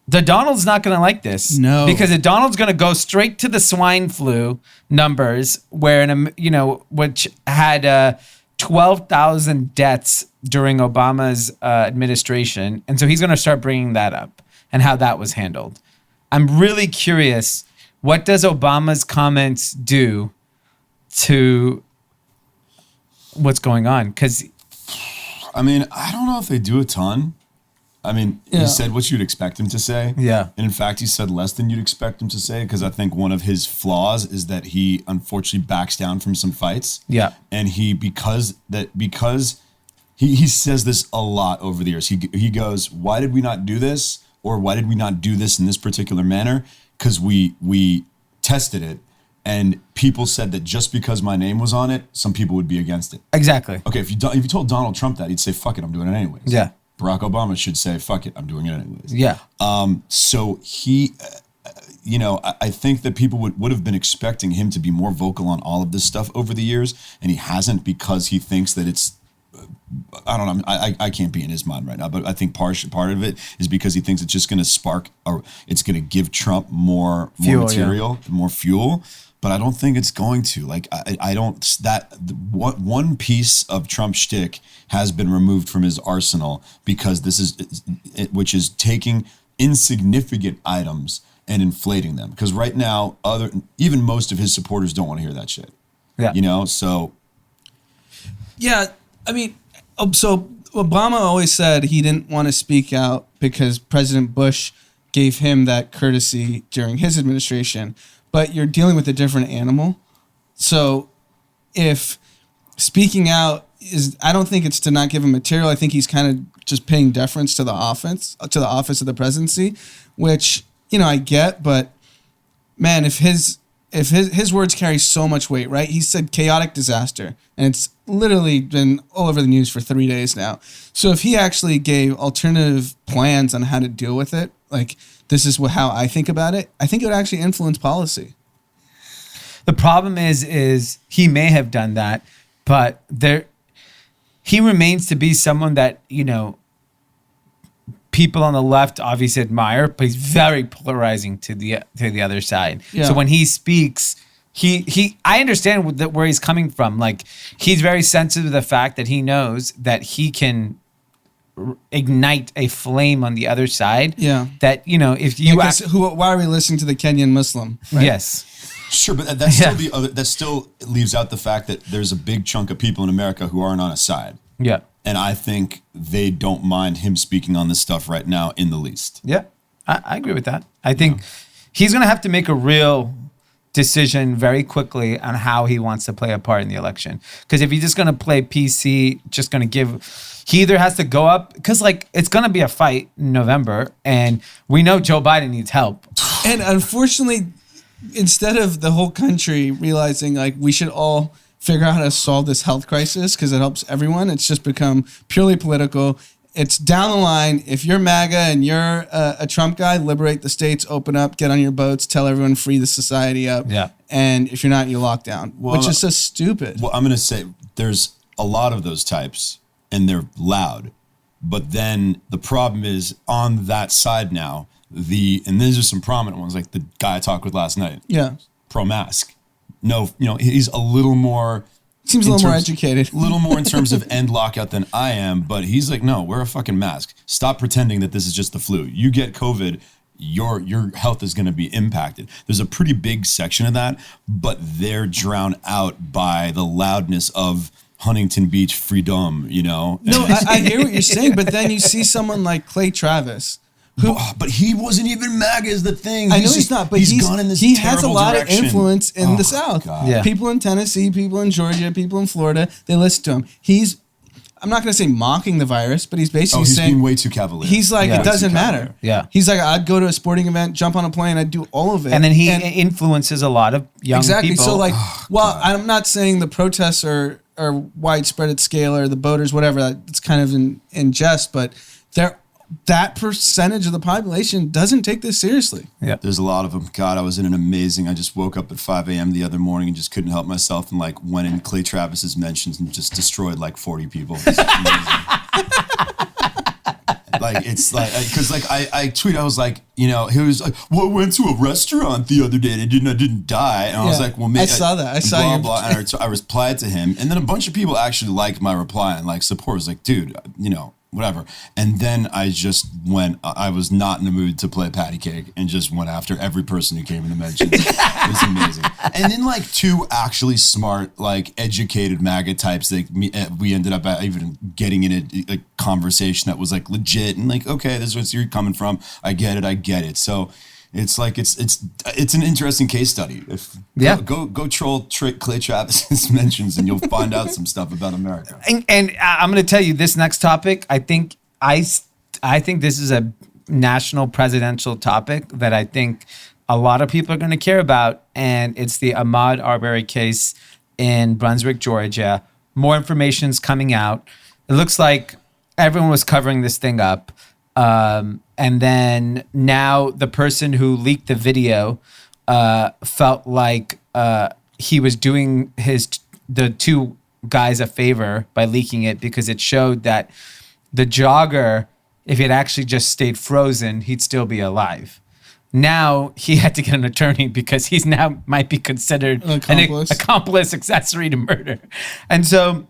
The Donald's not going to like this. No. Because the Donald's going to go straight to the swine flu numbers which had 12,000 deaths during Obama's administration. And so he's going to start bringing that up and how that was handled. I'm really curious, what does Obama's comments do to what's going on? Because, I mean, I don't know if they do a ton. I mean, he said what you'd expect him to say. Yeah. And in fact, he said less than you'd expect him to say, because I think one of his flaws is that he unfortunately backs down from some fights. Yeah. And because he says this a lot over the years. He goes, why did we not do this? Or why did we not do this in this particular manner? Because we tested it, and people said that just because my name was on it, some people would be against it. Exactly. Okay, if you told Donald Trump that, he'd say, fuck it, I'm doing it anyways. Yeah. Barack Obama should say, fuck it, I'm doing it anyways. Yeah. So he, I think that people would have been expecting him to be more vocal on all of this stuff over the years, and he hasn't, because he thinks that it's, I don't know, I can't be in his mind right now, but I think part of it is because he thinks it's just going to spark, or it's going to give Trump more material, more fuel. But I don't think it's going to. One piece of Trump shtick has been removed from his arsenal, because which is taking insignificant items and inflating them. Because right now, even most of his supporters don't want to hear that shit. Yeah. So. Yeah, I mean, so Obama always said he didn't want to speak out because President Bush gave him that courtesy during his administration. But you're dealing with a different animal. So if speaking out I don't think it's to not give him material. I think he's kind of just paying deference to the office of the presidency, which, I get, but man, if his words carry so much weight, right? He said chaotic disaster, and it's literally been all over the news for 3 days now. So if he actually gave alternative plans on how to deal with it, like, this is how I think about it, I think it would actually influence policy. The problem is he may have done that, but he remains to be someone that, people on the left obviously admire, but he's very polarizing to the other side. Yeah. So when he speaks, I understand where he's coming from. Like, he's very sensitive to the fact that he knows that he can ignite a flame on the other side. Yeah. That, if you why are we listening to the Kenyan Muslim? Right? Yes. Sure, but that's still that still leaves out the fact that there's a big chunk of people in America who aren't on a side. Yeah. And I think they don't mind him speaking on this stuff right now in the least. Yeah, I agree with that. I think he's going to have to make a real decision very quickly on how he wants to play a part in the election. Because if he's just going to play PC, just going to he either has to go up, because like it's going to be a fight in November, and we know Joe Biden needs help. And unfortunately, instead of the whole country realizing like we should all figure out how to solve this health crisis because it helps everyone, it's just become purely political. It's down the line. If you're MAGA and you're a Trump guy, liberate the states, open up, get on your boats, tell everyone, free the society up. Yeah. And if you're not, you lock down, which is so stupid. Well, I'm going to say there's a lot of those types, and they're loud. But then the problem is on that side now, and these are some prominent ones, like the guy I talked with last night. Yeah. Pro-mask. No, he's a little more... Seems a little more educated. A little more in terms of end lockout than I am, but he's like, no, wear a fucking mask. Stop pretending that this is just the flu. You get COVID, your health is going to be impacted. There's a pretty big section of that, but they're drowned out by the loudness of Huntington Beach freedom, No, I hear what you're saying, but then you see someone like Clay Travis. But he wasn't even MAGA is the thing. I know he's not, but he's gone in this he has a lot direction. of influence in the South. Yeah. People in Tennessee, people in Georgia, people in Florida, they listen to him. I'm not going to say mocking the virus, but he's basically he's saying... being way too cavalier. He's like, it doesn't matter. Yeah. He's like, I'd go to a sporting event, jump on a plane, I'd do all of it. And then he influences a lot of young people. So like, I'm not saying the protests are widespread at scale or the voters, whatever, it's kind of in jest, but that percentage of the population doesn't take this seriously. Yeah. There's a lot of them. God, I just woke up at 5 a.m. the other morning and just couldn't help myself and like went in Clay Travis's mentions and just destroyed like 40 people. It's like, it's like, because like I tweeted, I was like, he was like, well, I went to a restaurant the other day and I didn't die. And I was like, well, maybe I saw that. I saw blah, you. blah, and I replied to him. And then a bunch of people actually liked my reply and like support. Was like, dude, whatever. And then I was not in the mood to play patty cake and just went after every person who came in the mentions. It was amazing. And then like two actually smart, like educated MAGA types that we ended up even getting in a conversation that was like legit and like, okay, this is where you're coming from. I get it. So it's like, it's an interesting case study. Go troll Clay Travis's mentions and you'll find out some stuff about America. And I'm going to tell you this next topic. I think this is a national presidential topic that I think a lot of people are going to care about. And it's the Ahmaud Arbery case in Brunswick, Georgia. More information is coming out. It looks like everyone was covering this thing up. And then now the person who leaked the video felt like he was doing the two guys a favor by leaking it because it showed that the jogger, if he had actually just stayed frozen, he'd still be alive. Now he had to get an attorney because he's now might be considered an accomplice, accessory to murder. And so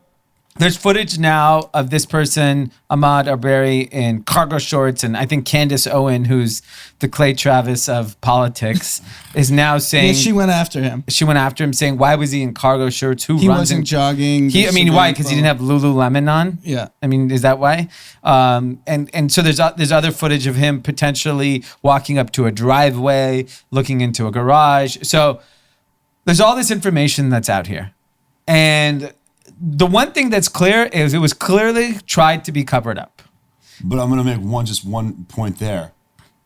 there's footage now of this person, Ahmaud Arbery, in cargo shorts, and I think Candace Owen, who's the Clay Travis of politics, is now saying... Yeah, she went after him. She went after him, saying, why was he in cargo shorts? He wasn't jogging. Why? Because he didn't have Lululemon on? Yeah. I mean, is that why? And so there's other footage of him potentially walking up to a driveway, looking into a garage. So there's all this information that's out here. And... the one thing that's clear is it was clearly tried to be covered up. But I'm going to make one point there.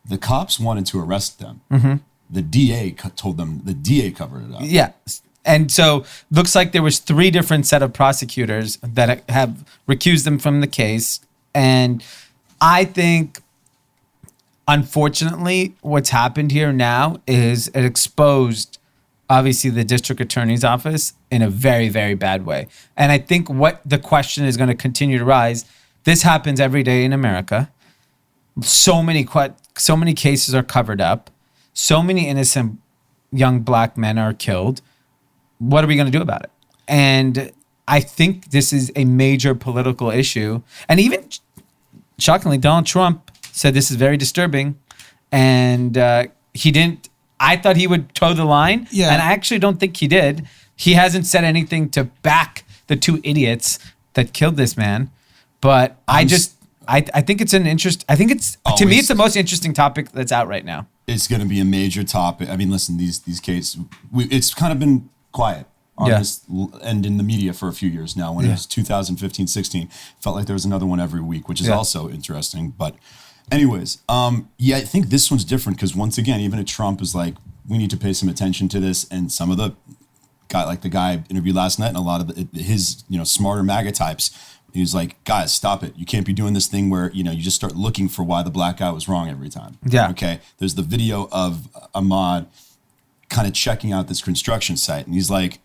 The cops wanted to arrest them. Mm-hmm. The DA told them the DA covered it up. Yeah. And so looks like there was 3 different set of prosecutors that have recused them from the case. And I think, unfortunately, what's happened here now is it exposed obviously the district attorney's office in a very, very bad way. And I think what the question is going to continue to rise, this happens every day in America. So many cases are covered up. So many innocent young black men are killed. What are we going to do about it? And I think this is a major political issue. And even, shockingly, Donald Trump said this is very disturbing. And he didn't... I thought he would toe the line, and I actually don't think he did. He hasn't said anything to back the 2 idiots that killed this man, but I think it's an interest. I think it's to me it's the most interesting topic that's out right now. It's going to be a major topic. I mean, listen, these cases, it's kind of been quiet on this and in the media for a few years now. When it was 2015, 16, felt like there was another one every week, which is also interesting. But anyways, I think this one's different because once again, even at Trump is like, we need to pay some attention to this. And some of the guy interviewed last night and a lot of his, smarter MAGA types, he was like, guys, stop it. You can't be doing this thing where, you just start looking for why the black guy was wrong every time. Yeah. Okay. There's the video of Ahmaud kind of checking out this construction site. And he's like,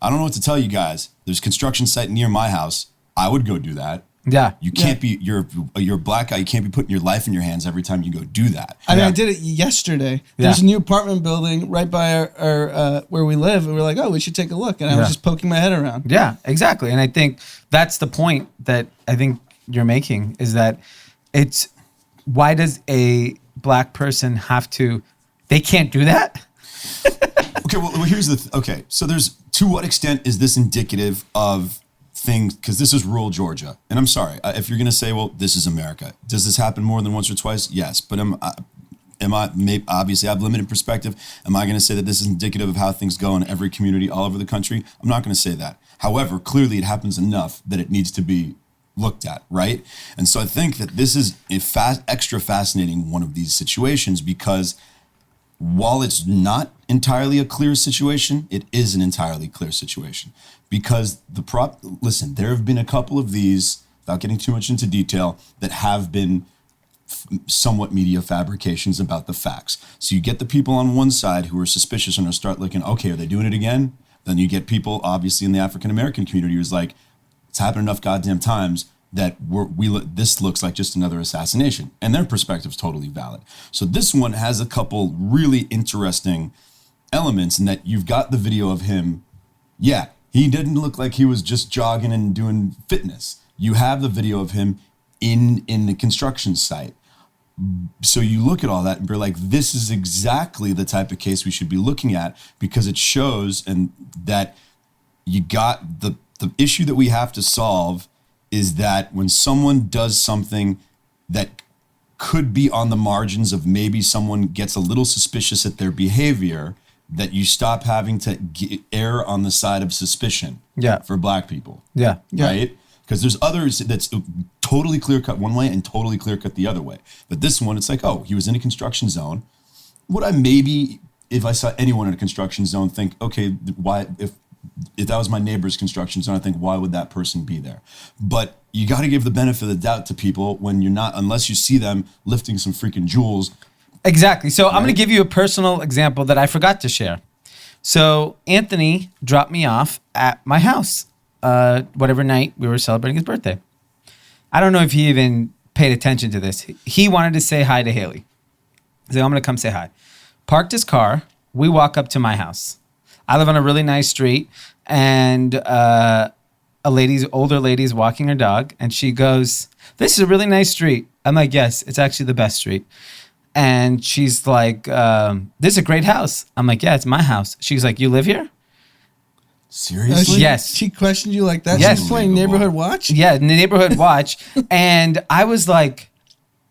I don't know what to tell you guys. There's a construction site near my house. I would go do that. Yeah. You can't be, you're a black guy. You can't be putting your life in your hands every time you go do that. I mean, I did it yesterday. There's a new apartment building right by our where we live. And we're like, oh, we should take a look. And I was just poking my head around. Yeah, exactly. And I think that's the point that I think you're making is that it's, why does a black person have to, they can't do that? Okay, well, here's the, so there's, to what extent is this indicative of things, because this is rural Georgia, and I'm sorry if you're going to say, well, this is America. Does this happen more than once or twice? Yes, but obviously I have limited perspective. Am I going to say that this is indicative of how things go in every community all over the country? I'm not going to say that. However, clearly it happens enough that it needs to be looked at, right? And so I think that this is extra fascinating one of these situations because while it's not entirely a clear situation, it is an entirely clear situation. Because listen, there have been a couple of these, without getting too much into detail, that have been somewhat media fabrications about the facts. So you get the people on one side who are suspicious and start looking, okay, are they doing it again? Then you get people, obviously, in the African-American community who's like, it's happened enough goddamn times that this looks like just another assassination. And their perspective's totally valid. So this one has a couple really interesting elements in that you've got the video of him. Yeah, he didn't look like he was just jogging and doing fitness. You have the video of him in the construction site. So you look at all that and you're like, this is exactly the type of case we should be looking at because it shows and that you got the issue that we have to solve is that when someone does something that could be on the margins of maybe someone gets a little suspicious at their behavior, that you stop having to err on the side of suspicion for black people. Yeah. Right? Because there's others that's totally clear-cut one way and totally clear-cut the other way. But this one, it's like, oh, he was in a construction zone. Would I maybe, if I saw anyone in a construction zone, think, okay, why, if that was my neighbor's construction zone, I think, why would that person be there? But you got to give the benefit of the doubt to people when you're not, unless you see them lifting some freaking jewels. Exactly. So I'm going to give you a personal example that I forgot to share. So Anthony dropped me off at my house, whatever night we were celebrating his birthday. I don't know if he even paid attention to this. He wanted to say hi to Haley. He's like, I'm going to come say hi. Parked his car. We walk up to my house. I live on a really nice street, and older lady's walking her dog, and she goes, "This is a really nice street." I'm like, "Yes, it's actually the best street." And she's like, "This is a great house." I'm like, "Yeah, it's my house." She's like, "You live here?" Seriously? Yes. She questioned you like that? Yes. She's playing Neighborhood Watch? Yeah, Neighborhood Watch. And I was like,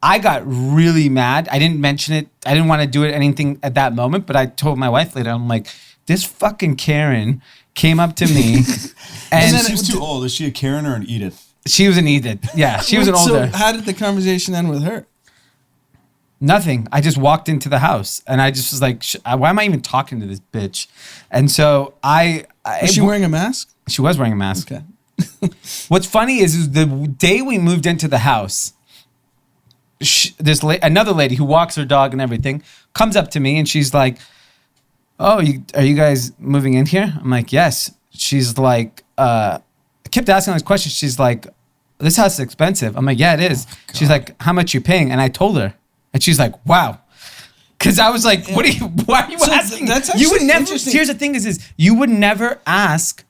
I got really mad. I didn't mention it. I didn't want to do it anything at that moment, but I told my wife later, I'm like, this fucking Karen came up to me. And then she's too old. Is she a Karen or an Edith? She was an Edith. Yeah, she was an older. So how did the conversation end with her? Nothing. I just walked into the house and I just was like, why am I even talking to this bitch? And so Was she wearing a mask? She was wearing a mask. Okay. What's funny is the day we moved into the house, there's another lady who walks her dog and everything comes up to me and she's like, "Oh, are you guys moving in here?" I'm like, "Yes." She's like, I kept asking this question. She's like, "This house is expensive." I'm like, "Yeah, it is." Oh, she's like, "How much you paying?" And I told her, and she's like, "Wow." Because I was like, why are you asking? You would never, here's the thing is you would never ask,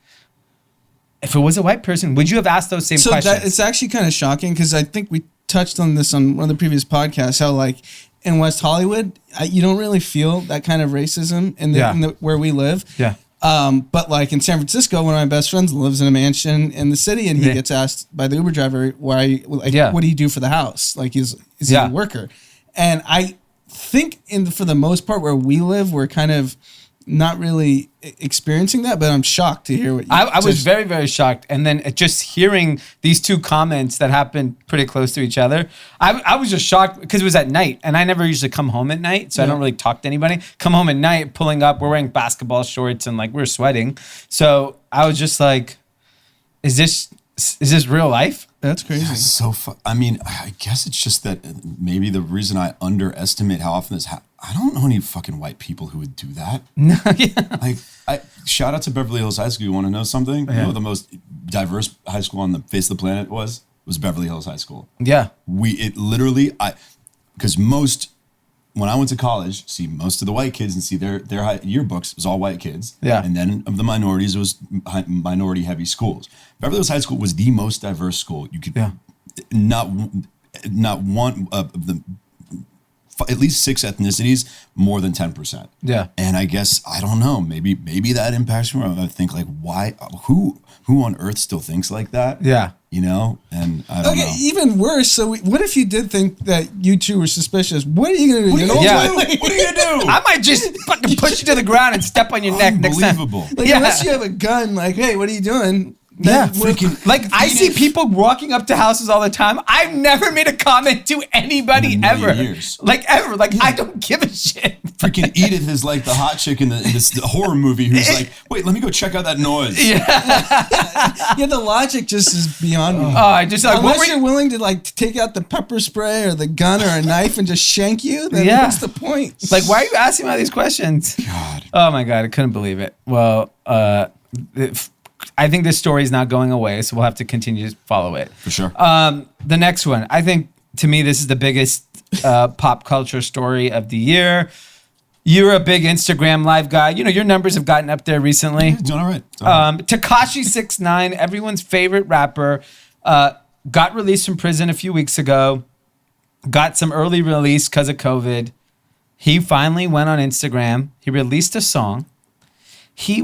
if it was a white person, would you have asked those same questions? It's actually kind of shocking because I think we touched on this on one of the previous podcasts, how like in West Hollywood, you don't really feel that kind of racism in the where we live. Yeah. But like in San Francisco, one of my best friends lives in a mansion in the city, and he gets asked by the Uber driver, "Why? Like, what do you do for the house? Like, is he a worker?" And I think for the most part where we live, we're kind of not really experiencing that, but I'm shocked to hear what you I was very, very shocked. And then just hearing these two comments that happened pretty close to each other, I was just shocked because it was at night, and I never usually come home at night, so I don't really talk to anybody. Come home at night, pulling up, we're wearing basketball shorts, and like we're sweating. So I was just like, is this real life? That's crazy. That's so I mean, I guess it's just that maybe the reason I underestimate how often this happens. I don't know any fucking white people who would do that. No, Like, shout out to Beverly Hills High School. You want to know something? You know, the most diverse high school on the face of the planet was Beverly Hills High School. Yeah. Because when I went to college, see most of the white kids and see their yearbooks, it was all white kids. Yeah. And then of the minorities, it was minority heavy schools. Beverly Hills High School was the most diverse school. You could not one of the at least 6 ethnicities, more than 10%. Yeah. And I guess, I don't know, maybe that impacts me. I think like, why, who on earth still thinks like that? Yeah. You know? And I don't know. Even worse. So what if you did think that you two were suspicious? What are you going to do? What are you going to do? I might just fucking push you to the ground and step on your neck next time. Unbelievable. Like, unless you have a gun, like, hey, what are you doing? Freaking, like I see people walking up to houses all the time. I've never made a comment to anybody ever. Like ever. Like I don't give a shit. Freaking Edith is like the hot chick in this horror movie who's like, wait, let me go check out that noise. Yeah, the logic just is beyond me. I just like, unless you're willing to like take out the pepper spray or the gun or a knife and just shank you, then what's the point? Like, why are you asking me all these questions? God. Oh my God, I couldn't believe it. Well, I think this story is not going away, so we'll have to continue to follow it. For sure. The next one, I think, to me, this is the biggest pop culture story of the year. You're a big Instagram live guy. You know, your numbers have gotten up there recently. Yeah, doing all right. Tekashi 6ix9ine, everyone's favorite rapper, got released from prison a few weeks ago, got some early release because of COVID. He finally went on Instagram. He released a song. He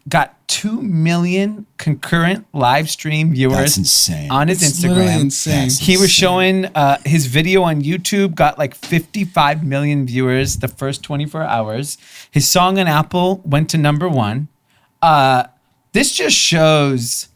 got 2 million concurrent live stream viewers. That's insane. On his Instagram. Insane. He was showing his video on YouTube, got like 55 million viewers the first 24 hours. His song on Apple went to #1. This just shows,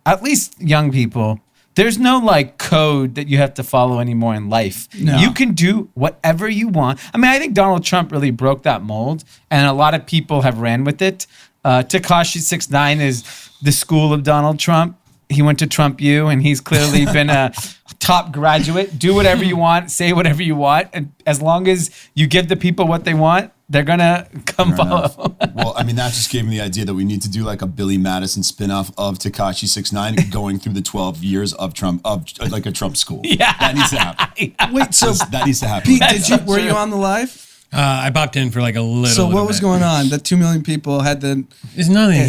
at least young people, there's no like code that you have to follow anymore in life. No. You can do whatever you want. I mean, I think Donald Trump really broke that mold, and a lot of people have ran with it. Tekashi 6ix9ine is the school of Donald Trump. He went to Trump U, and he's clearly been a top graduate. Do whatever you want, say whatever you want, and as long as you give the people what they want, they're gonna come follow. Well, I mean, that just gave me the idea that we need to do like a Billy Madison spinoff of Tekashi 6ix9ine going through the 12 years of Trump, of like a Trump school. Yeah, that needs to happen. Wait, so that needs to happen. Pete, were you on the live? I popped in for like a little. So what was going on? The 2 million people had the. There's nothing.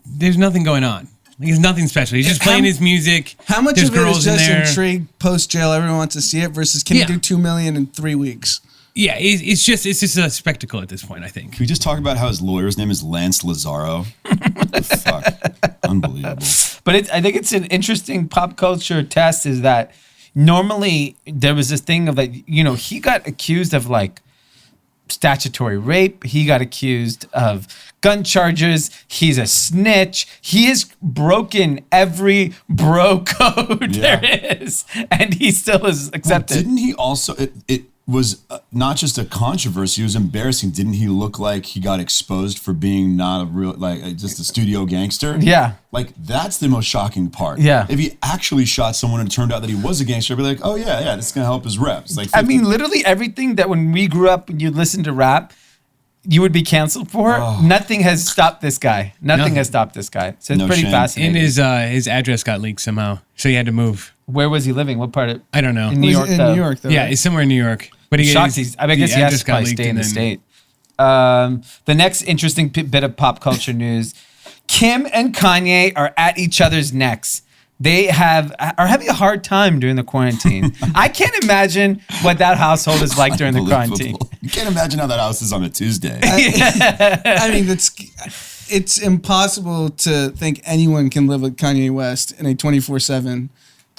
There's nothing going on. Like, it's nothing special. He's just playing his music. How much of it is just intrigue post jail? Everyone wants to see it. Versus can you do 2 million in 3 weeks? Yeah, it's just a spectacle at this point, I think. Can we just talk about how his lawyer's name is Lance Lazaro? Fuck. Unbelievable. But I think it's an interesting pop culture test is that normally there was this thing of like, you know, he got accused of like statutory rape. He got accused of gun charges. He's a snitch. He has broken every bro code there is. And he still is accepted. Well, didn't he also, it was not just a controversy, it was embarrassing. Didn't he look like he got exposed for being not a real, like just a studio gangster? Yeah. Like that's the most shocking part. Yeah. If he actually shot someone and it turned out that he was a gangster, I'd be like, oh yeah, this is gonna help his reps. Like, I mean, literally everything that when we grew up and you listened to rap, you would be canceled for. Nothing has stopped this guy. Nothing has stopped this guy. So it's pretty fascinating. And his address got leaked somehow, so he had to move. Where was he living? What part of? I don't know. In New York, New York, though. Yeah, right? he's somewhere in New York. But he I guess he has to probably stay in the state. The next interesting bit of pop culture news: Kim and Kanye are at each other's necks. They are having a hard time during the quarantine. I can't imagine what that household is like during the quarantine. can't imagine how that house is on a Tuesday. I mean, it's impossible to think anyone can live with Kanye West in a 24/7.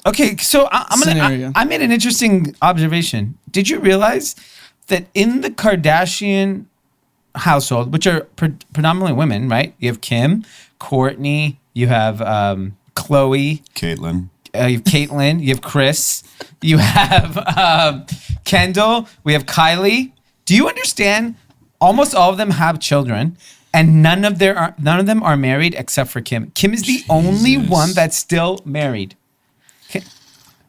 Okay, so I made an interesting observation. Did you realize that in the Kardashian household, which are predominantly women, right? You have Kim, Courtney, you have Khloe, Caitlyn. You have Caitlyn, you have Chris, you have Kendall, we have Kylie. Do you understand? Almost all of them have children, and none of them are married except for Kim. Kim is the only one that's still married.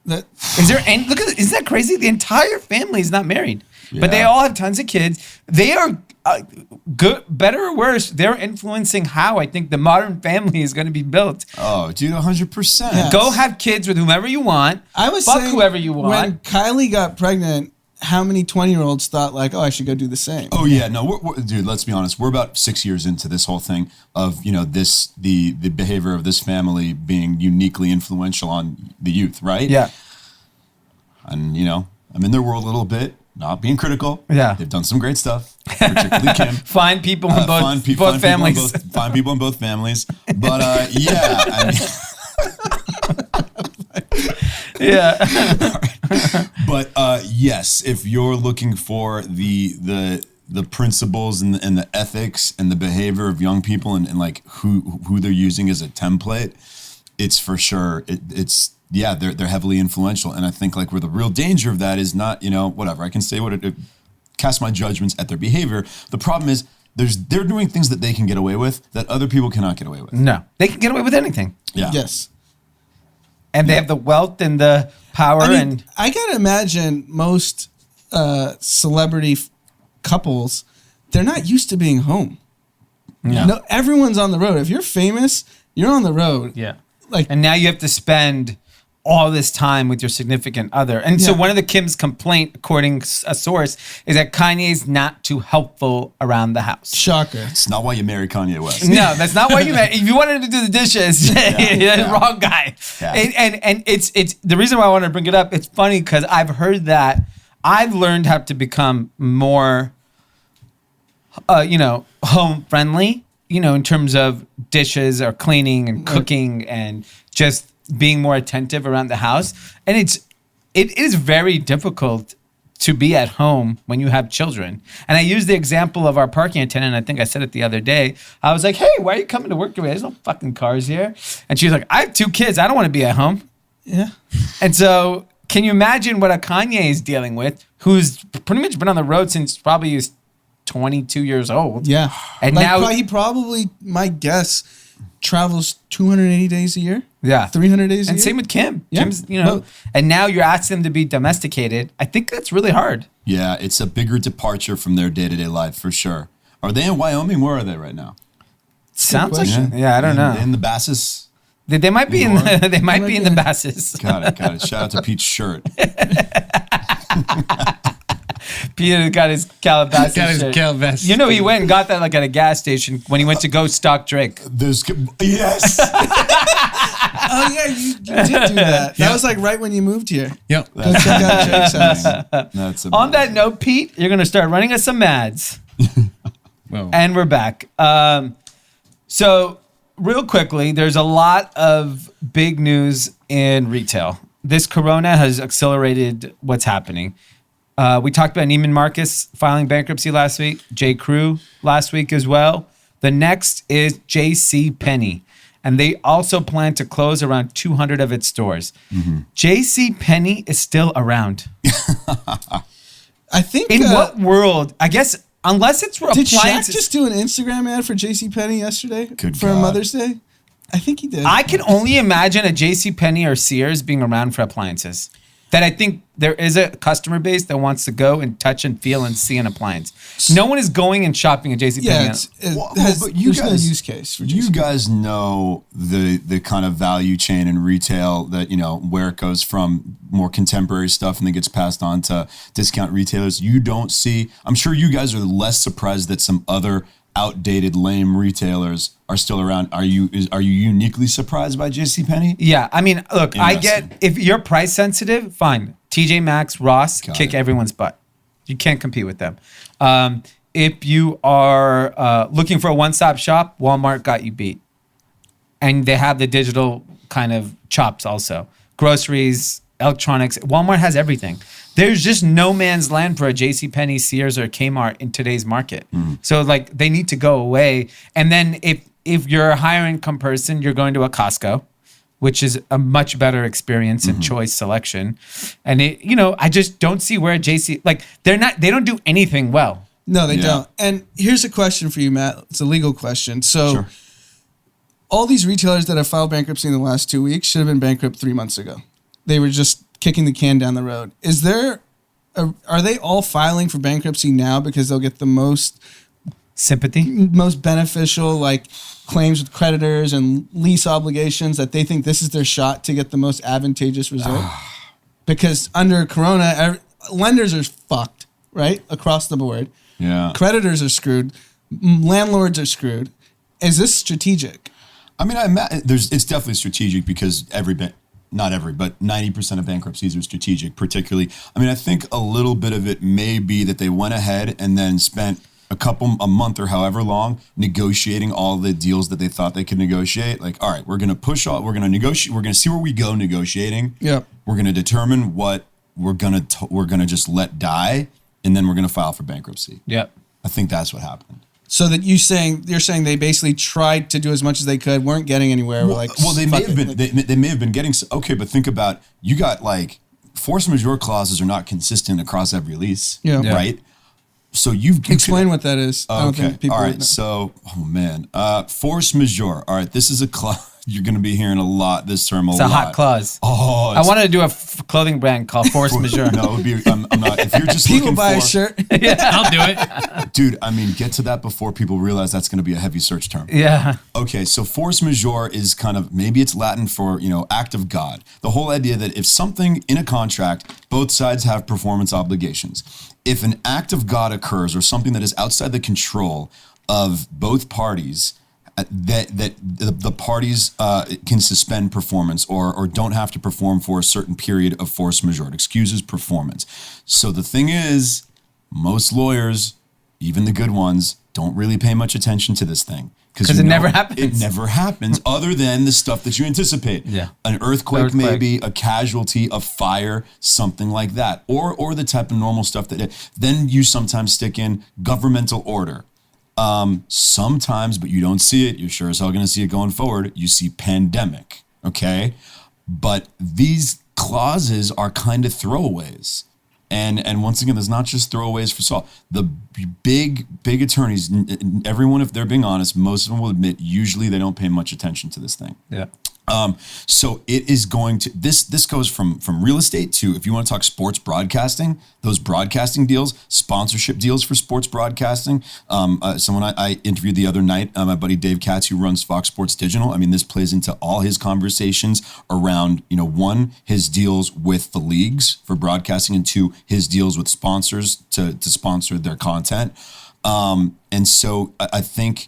Is there any? Look at isn't that crazy? The entire family is not married, but they all have tons of kids. They are good, better or worse. They're influencing how I think the modern family is going to be built. Oh, dude, 100%. Go have kids with whomever you want. I was fuck saying, whoever you want. When Kylie got pregnant, how many 20-year-olds thought like, oh, I should go do the same? Oh yeah, no, dude. Let's be honest. We're about 6 years into this whole thing of the behavior of this family being uniquely influential on the youth, right? Yeah. And I'm in their world a little bit, not being critical. Yeah. They've done some great stuff, particularly Kim. Find people in both families. Find people in both families. But yeah. Yeah. But yes, if you're looking for the principles and the ethics and the behavior of young people and like who they're using as a template, it's for sure they're heavily influential. And I think like where the real danger of that is not whatever I can say cast my judgments at their behavior. The problem is they're doing things that they can get away with that other people cannot get away with. No, they can get away with anything. Yeah. Yes. And they have the wealth and the power. I gotta imagine most celebrity couples, they're not used to being home. Yeah. No, everyone's on the road. If you're famous, you're on the road. Yeah. And now you have to spend all this time with your significant other. And so one of the Kim's complaint, according to a source, is that Kanye's not too helpful around the house. Shocker. It's not why you married Kanye West. No, that's not why you married. If you wanted to do the dishes, you're the wrong guy. Yeah. And it's the reason why I want to bring it up. It's funny because I've heard that I've learned how to become more, home friendly. In terms of dishes or cleaning and cooking and just being more attentive around the house. And it is very difficult to be at home when you have children. And I use the example of our parking attendant. I think I said it the other day. I was like, hey, why are you coming to work today? There's no fucking cars here. And she's like, I have 2 kids. I don't want to be at home. Yeah. And so can you imagine what a Kanye is dealing with, who's pretty much been on the road since probably he was 22 years old. Yeah. And like, now he probably, my guess, travels 280 days a year. Yeah. 300 days a year. And same with Kim. Yeah. Kim's, and now you're asking them to be domesticated. I think that's really hard. Yeah, it's a bigger departure from their day-to-day life for sure. Are they in Wyoming? Where are they right now? Sounds like I don't know. In the Basses? They might be in the Basses. Got it. Shout out to Pete's shirt. Peter got his Calabasas shirt. He went and got that like at a gas station when he went to go stock Drake. Yes. Oh yeah, you did do that. That was like right when you moved here. Yep. Go check out Drake's house. That's on that note, Pete, you're gonna start running us some ads. Whoa. And we're back. So real quickly, there's a lot of big news in retail. This Corona has accelerated what's happening. We talked about Neiman Marcus filing bankruptcy last week, J. Crew last week as well. The next is J.C. Penney, and they also plan to close around 200 of its stores. Mm-hmm. J.C. Penney is still around. I think in what world? I guess unless it's for did appliances. Shaq just do an Instagram ad for J.C. Penney yesterday Good for God. Mother's Day? I think he did. I can only imagine a J.C. Penney or Sears being around for appliances. That I think there is a customer base that wants to go and touch and feel and see an appliance. No one is going and shopping at JCPenney. Yeah, but there's no use case for JCPenney. You guys know the kind of value chain in retail that, where it goes from more contemporary stuff and then gets passed on to discount retailers. You don't see, I'm sure you guys are less surprised that some other outdated, lame retailers are still around. Are you uniquely surprised by JCPenney? Yeah, I mean, look, I get if you're price sensitive, fine. TJ Maxx, Ross, kick everyone's butt. You can't compete with them. If you are looking for a one-stop shop, Walmart got you beat. And they have the digital kind of chops also. Groceries, electronics. Walmart has everything. There's just no man's land for a JCPenney, Sears, or Kmart in today's market. So like they need to go away. And then if you're a higher income person, you're going to a Costco, which is a much better experience and choice selection. And I just don't see where they don't do anything well. No, they don't. And here's a question for you, Matt. It's a legal question. So all these retailers that have filed bankruptcy in the last 2 weeks should have been bankrupt 3 months ago. They were just kicking the can down the road. Are they all filing for bankruptcy now because they'll get the most sympathy, most beneficial claims with creditors and lease obligations, that they think this is their shot to get the most advantageous result? Because under Corona, lenders are fucked, right? Across the board. Yeah. Creditors are screwed. Landlords are screwed. Is this strategic? I mean, it's definitely strategic because not every, but 90% of bankruptcies are strategic, particularly. I mean, I think a little bit of it may be that they went ahead and then spent a month or however long negotiating all the deals that they thought they could negotiate. Like, all right, we're going to push all, we're going to negotiate, we're going to see where we go negotiating. Yeah. We're going to determine what we're going to just let die, and then we're going to file for bankruptcy. Yep. I think that's what happened. So that you're saying they basically tried to do as much as they could, weren't getting anywhere. They may have been. They may have been getting. Okay, but think about, you got force majeure clauses are not consistent across every lease. Yeah. Right. So explain what that is. Okay. I don't think people all right. know. So, force majeure. All right. This is a clause. You're going to be hearing this term a lot. It's a hot clause. Oh, I wanted to do a clothing brand called Force Majeure. No, it would be. I'm not. If you're just people looking buy for a shirt. I'll do it. Dude, I mean, get to that before people realize that's going to be a heavy search term. Yeah. Okay, so force majeure is kind of, maybe it's Latin for, act of God. The whole idea that if something in a contract, both sides have performance obligations. If an act of God occurs or something that is outside the control of both parties, that the parties can suspend performance or don't have to perform for a certain period of force majeure. It excuses performance. So the thing is, most lawyers, even the good ones, don't really pay much attention to this thing. Because it never happens. It never happens other than the stuff that you anticipate. Yeah. An earthquake maybe, a casualty, a fire, something like that. Or the type of normal stuff then you sometimes stick in governmental order. Sometimes, but you don't see it. You're sure as hell going to see it going forward. You see pandemic, okay? But these clauses are kind of throwaways. And once again, there's not just throwaways for Saul. The big attorneys, everyone, if they're being honest, most of them will admit usually they don't pay much attention to this thing. Yeah. So it is going to, this goes from real estate to, if you want to talk sports broadcasting, those broadcasting deals, sponsorship deals for sports broadcasting. Someone I interviewed the other night, my buddy Dave Katz, who runs Fox Sports Digital. I mean, this plays into all his conversations around, one, his deals with the leagues for broadcasting, and two, his deals with sponsors to sponsor their content. And so I think,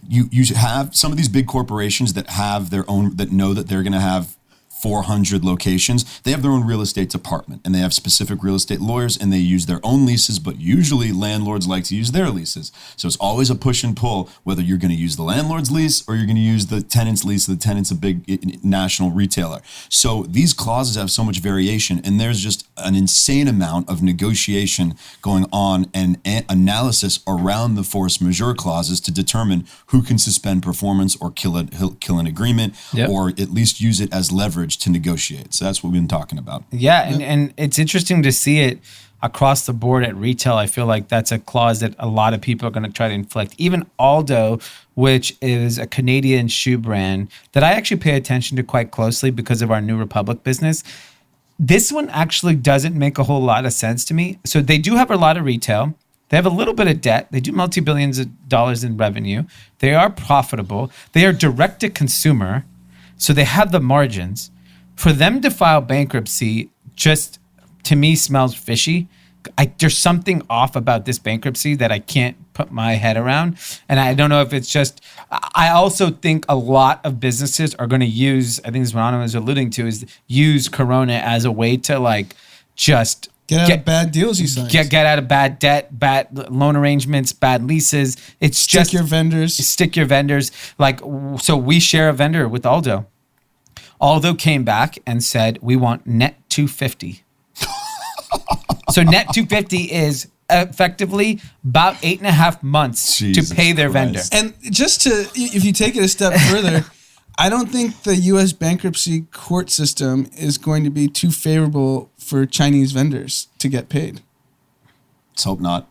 you have some of these big corporations that have their own, that know that they're going to have 400 locations. They have their own real estate department, and they have specific real estate lawyers, and they use their own leases, but usually landlords like to use their leases. So it's always a push and pull, whether you're going to use the landlord's lease or you're going to use the tenant's lease. The tenant's a big national retailer. So these clauses have so much variation, and there's just an insane amount of negotiation going on and analysis around the force majeure clauses to determine who can suspend performance or kill an agreement, or at least use it as leverage to negotiate. So that's what we've been talking about. Yeah, and it's interesting to see it across the board at retail. I feel like that's a clause that a lot of people are going to try to inflict. Even Aldo, which is a Canadian shoe brand that I actually pay attention to quite closely because of our New Republic business. This one actually doesn't make a whole lot of sense to me. So they do have a lot of retail. They have a little bit of debt. They do multi-billions of dollars in revenue. They are profitable. They are direct to consumer. So they have the margins. For them to file bankruptcy just, to me, smells fishy. There's something off about this bankruptcy that I can't put my head around. And I don't know if it's just, I also think a lot of businesses are going to use, I think this is what Anand was alluding to, is use Corona as a way to just Get out of bad deals you signed. Get out of bad debt, bad loan arrangements, bad leases. It's Stick your vendors. Stick your vendors. Like, so we share a vendor with Aldo. Aldo came back and said, we want net 250. So net 250 is effectively about 8.5 months to pay their vendor. And just to, if you take it a step further, I don't think the U.S. bankruptcy court system is going to be too favorable for Chinese vendors to get paid. Let's hope not.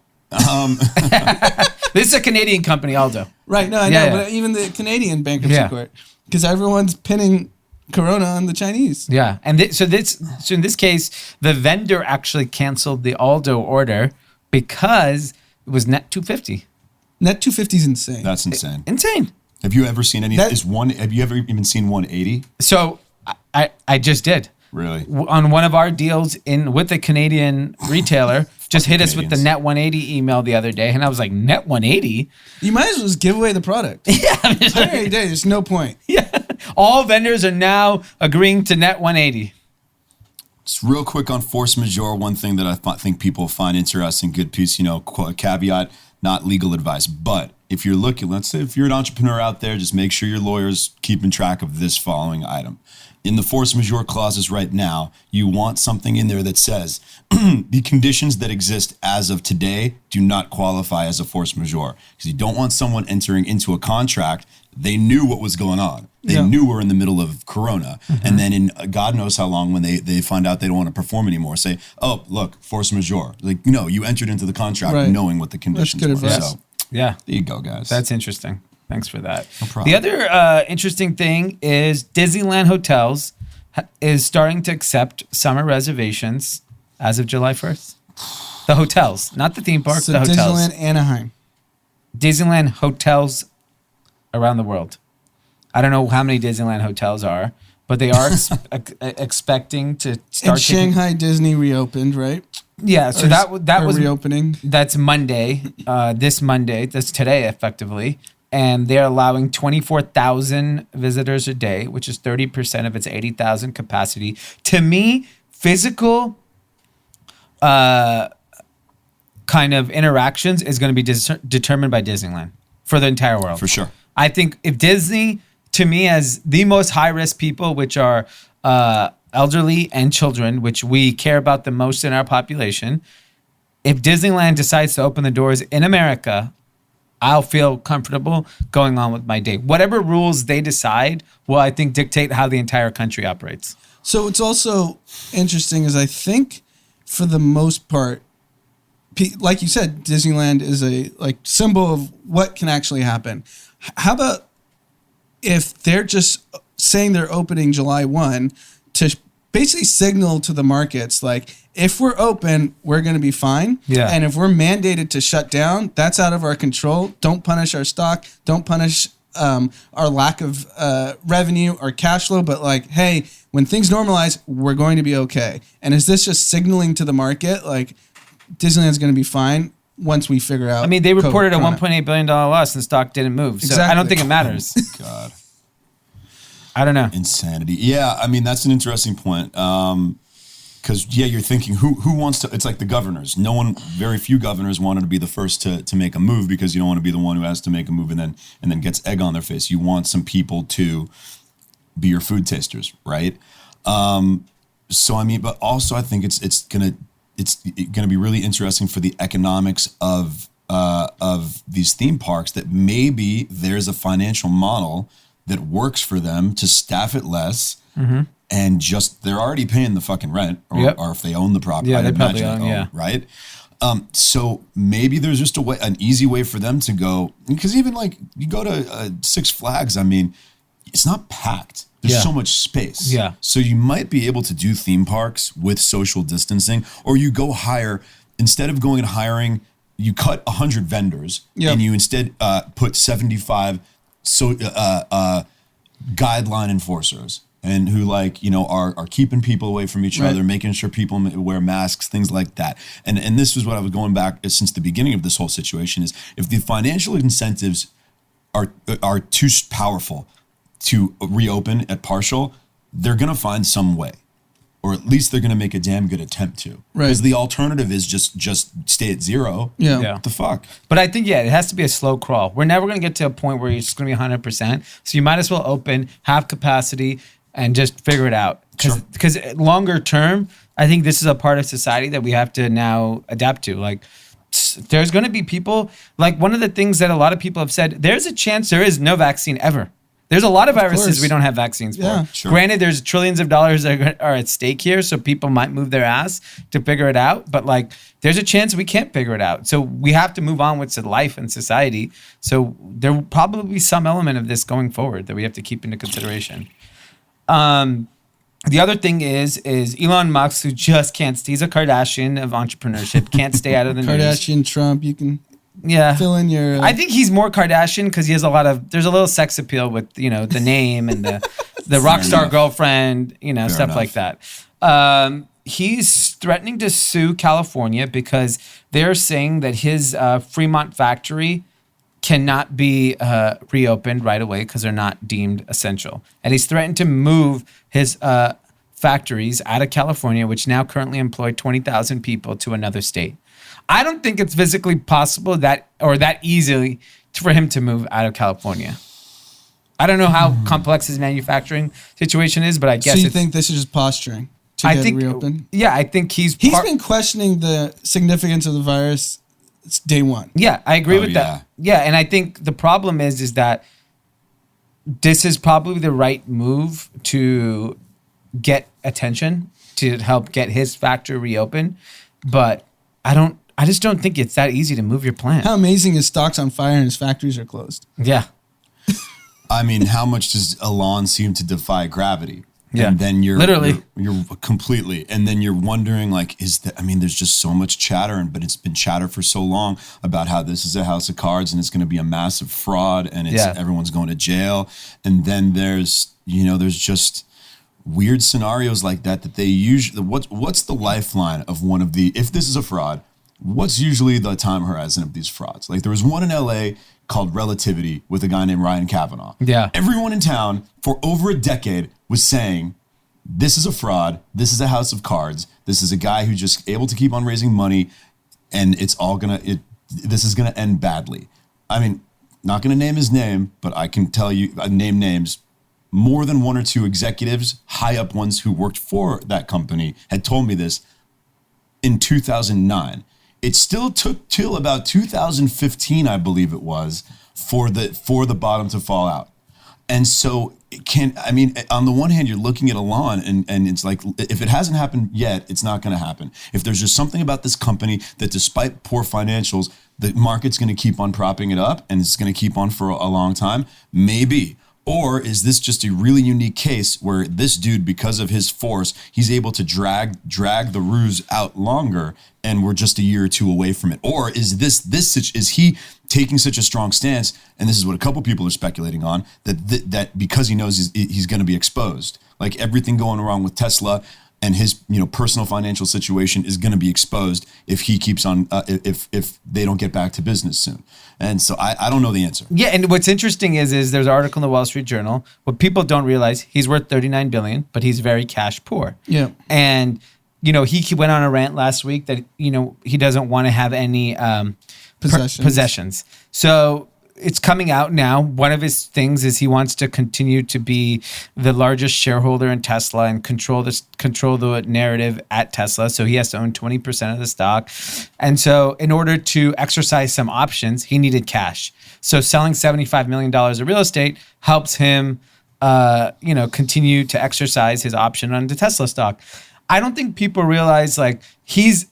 This is a Canadian company, Aldo. Right, no, I know, but even the Canadian bankruptcy court, because everyone's pinning Corona on the Chinese. Yeah, and so in this case, the vendor actually canceled the Aldo order because it was net 250. Net 250 is insane. That's insane. Insane. Have you ever seen any? Have you ever even seen 180? So I just did. Really? On one of our deals with a Canadian retailer, just hit us with the net 180 email the other day, and I was like, net 180? You might as well just give away the product. Yeah. There's no point. Yeah. All vendors are now agreeing to net 180. Just real quick on force majeure, one thing that I think people find interesting, good piece, caveat, not legal advice, but if you're looking, let's say if you're an entrepreneur out there, just make sure your lawyer's keeping track of this following item. In the force majeure clauses right now, you want something in there that says the conditions that exist as of today do not qualify as a force majeure, because you don't want someone entering into a contract. They knew what was going on. They knew we're in the middle of Corona. Mm-hmm. And then in God knows how long, when they find out they don't want to perform anymore, say, oh, look, force majeure. Like, no, you entered into the contract knowing what the conditions were. Advice. So, yeah. There you go, guys. That's interesting. Thanks for that. No problem. The other interesting thing is Disneyland Hotels is starting to accept summer reservations as of July 1st. The hotels, not the theme parks, so the hotels. Disneyland Anaheim. Disneyland hotels around the world. I don't know how many Disneyland hotels are, but they are expecting to start. And Shanghai Disney reopened, right? Yeah, so that was reopening. That's Monday. This Monday. That's today, effectively. And they're allowing 24,000 visitors a day, which is 30% of its 80,000 capacity. To me, physical kind of interactions is going to be determined by Disneyland for the entire world. For sure. I think if Disney, to me, as the most high-risk people, which are elderly and children, which we care about the most in our population, if Disneyland decides to open the doors in America, I'll feel comfortable going on with my day. Whatever rules they decide will, I think, dictate how the entire country operates. So what's also interesting is I think for the most part, like you said, Disneyland is a symbol of what can actually happen. How about if they're just saying they're opening July 1 to basically signal to the markets, like, if we're open, we're going to be fine. Yeah. And if we're mandated to shut down, that's out of our control. Don't punish our stock. Don't punish our lack of revenue or cash flow. But hey, when things normalize, we're going to be okay. And is this just signaling to the market, like, Disneyland's going to be fine once we figure out? I mean, they reported a $1.8 billion loss and the stock didn't move. So exactly. I don't think it matters. God. I don't know. Insanity. Yeah, I mean, that's an interesting point. Because, you're thinking, who wants to, it's like the governors. Very few governors wanted to be the first to make a move, because you don't want to be the one who has to make a move and then gets egg on their face. You want some people to be your food tasters, right? So, I mean, but also I think it's gonna be really interesting for the economics of these theme parks, that maybe there's a financial model that works for them to staff it less. Mm-hmm. And they're already paying the fucking rent, or if they own the property, they probably own, right? So maybe there's just an easy way for them to go, because even you go to Six Flags, I mean, it's not packed. There's so much space. Yeah. So you might be able to do theme parks with social distancing, or you go hire, instead of going and hiring, you cut 100 vendors and you instead put 75 guideline enforcers, and who are keeping people away from each other, making sure people wear masks, things like that. And this was what I was going back since the beginning of this whole situation, is if the financial incentives are too powerful to reopen at partial, they're going to find some way. or at least they're going to make a damn good attempt to. Right. Because the alternative is just stay at zero. Yeah. What the fuck? But I think, it has to be a slow crawl. We're never going to get to a point where you're just going to be 100%. So you might as well open, have capacity, and just figure it out. Because longer term, I think this is a part of society that we have to now adapt to. Like, there's going to be people, like one of the things that a lot of people have said, there's a chance there is no vaccine ever. There's a lot of viruses we don't have vaccines for. Yeah, sure. Granted, there's trillions of dollars that are at stake here, so people might move their ass to figure it out. But like, there's a chance we can't figure it out. So we have to move on with life and society. So there will probably be some element of this going forward that we have to keep into consideration. The other thing is Elon Musk, who just can't. He's a Kardashian of entrepreneurship. Can't stay out of the news. Kardashian, Trump, you can fill in your... I think he's more Kardashian because he has there's a little sex appeal with, the name and the rock star girlfriend, stuff like that. He's threatening to sue California because they're saying that his Fremont factory cannot be reopened right away because they're not deemed essential. And he's threatened to move his factories out of California, which now currently employ 20,000 people, to another state. I don't think it's physically possible that easily for him to move out of California. I don't know how complex his manufacturing situation is, but I guess So you think this is just posturing to get it reopened? Yeah, I think he's been questioning the significance of the virus. It's day one. Yeah, I agree with that. Yeah, and I think the problem is that this is probably the right move to get attention, to help get his factory reopened. But I just don't think it's that easy to move your plant. How amazing is stock's on fire and his factories are closed? Yeah. I mean, how much does Elon seem to defy gravity? Yeah. And then you're completely, and then you're wondering, like, there's just so much chatter, but it's been chatter for so long about how this is a house of cards and it's going to be a massive fraud and everyone's going to jail. And then there's just weird scenarios like that they usually, what's the lifeline of one of the, if this is a fraud, what's usually the time horizon of these frauds? Like there was one in LA called Relativity with a guy named Ryan Kavanaugh. Yeah. Everyone in town for over a decade was saying, this is a fraud. This is a house of cards. This is a guy who's just able to keep on raising money, and this is gonna end badly. I mean, not gonna name his name, but I can tell you, name names. More than one or two executives, high up ones who worked for that company, had told me this in 2009. It still took till about 2015, I believe it was, for the bottom to fall out. And so on the one hand, you're looking at Elon and it's like, if it hasn't happened yet, it's not going to happen. If there's just something about this company that despite poor financials, the market's going to keep on propping it up and it's going to keep on for a long time, maybe. Or is this just a really unique case where this dude, because of his force, he's able to drag the ruse out longer and we're just a year or two away from it? Or is is he taking such a strong stance, and this is what a couple people are speculating on, that because he knows he's going to be exposed, like everything going wrong with Tesla and his personal financial situation is going to be exposed if he keeps on if they don't get back to business soon. And so I don't know the answer. Yeah, and what's interesting is there's an article in the Wall Street Journal. What people don't realize, he's worth $39 billion, but he's very cash poor. Yeah, and he went on a rant last week that he doesn't want to have any possessions. So it's coming out now. One of his things is he wants to continue to be the largest shareholder in Tesla and control the narrative at Tesla. So he has to own 20% of the stock. And so in order to exercise some options, he needed cash. So selling $75 million of real estate helps him, continue to exercise his option on the Tesla stock. I don't think people realize he's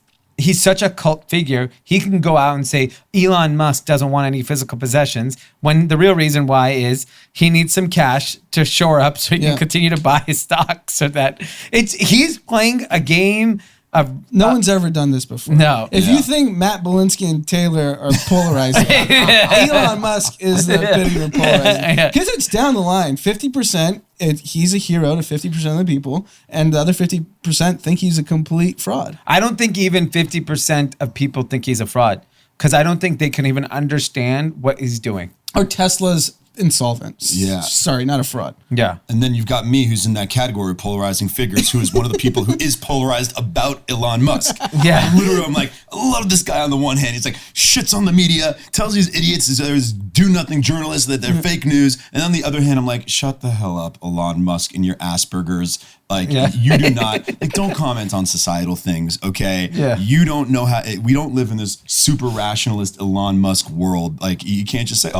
such a cult figure. He can go out and say Elon Musk doesn't want any physical possessions when the real reason why is he needs some cash to shore up so he can continue to buy his stock. So that he's playing a game of no one's ever done this before. No. If you think Matt Belinsky and Taylor are polarizing, Elon Musk is the bit of polarizing. Because it's down the line. 50%, he's a hero to 50% of the people, and the other 50% think he's a complete fraud. I don't think even 50% of people think he's a fraud because I don't think they can even understand what he's doing. Or Tesla's insolvent. Yeah. Sorry, not a fraud. Yeah. And then you've got me, who's in that category of polarizing figures, who is one of the people who is polarized about Elon Musk. Yeah. Literally, I'm like, I love this guy on the one hand. He's like, shits on the media, tells these idiots, there's do-nothing journalists that they're fake news. And on the other hand, I'm like, shut the hell up, Elon Musk and your Asperger's. Like, you do not, like, don't comment on societal things, okay? Yeah. You don't know how, we don't live in this super rationalist Elon Musk world. Like, you can't just say,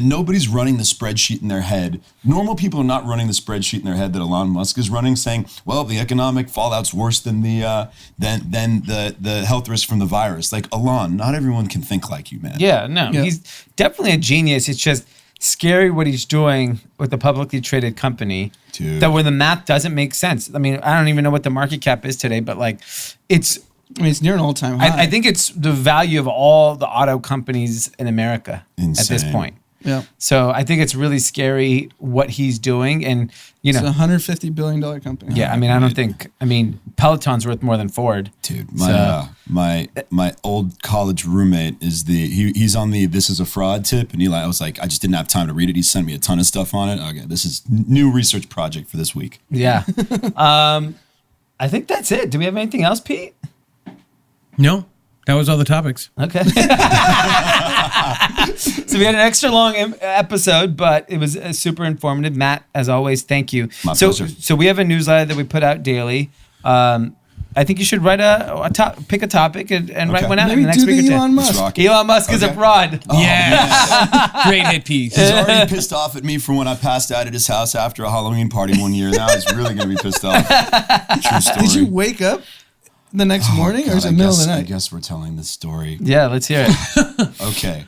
nobody's running the spreadsheet in their head. Normal people are not running the spreadsheet in their head that Elon Musk is running, saying, well, the economic fallout's worse than the health risk from the virus. Like, Elon, not everyone can think like you, man. Yeah, no, he's definitely a genius. It's just scary what he's doing with a publicly traded company. Dude. That where the math doesn't make sense. I mean, I don't even know what the market cap is today, but like, it's near an all-time high. I think it's the value of all the auto companies in America at this Insane. point. Yeah. So I think it's really scary what he's doing, and It's a $150 billion company. yeah. I mean, I don't think. I mean, Peloton's worth more than Ford. Dude, my old college roommate is he's on the This Is a Fraud tip, and I was like, I just didn't have time to read it. He sent me a ton of stuff on it. Okay, this is new research project for this week. Yeah. I think that's it. Do we have anything else, Pete? No, that was all the topics. Okay. So we had an extra long episode, but it was super informative. Matt, as always, thank you. My pleasure. So we have a newsletter that we put out daily. I think you should write pick a topic and write one out in Maybe the next do week the or Elon two. Musk. Elon Musk is a fraud. Yes. Great hit piece. He's already pissed off at me for when I passed out at his house after a Halloween party one year. Now he's really going to be pissed off. True story. Did you wake up the next morning, or is it middle of the I night? guess we're telling this story. Yeah, let's hear it. Okay.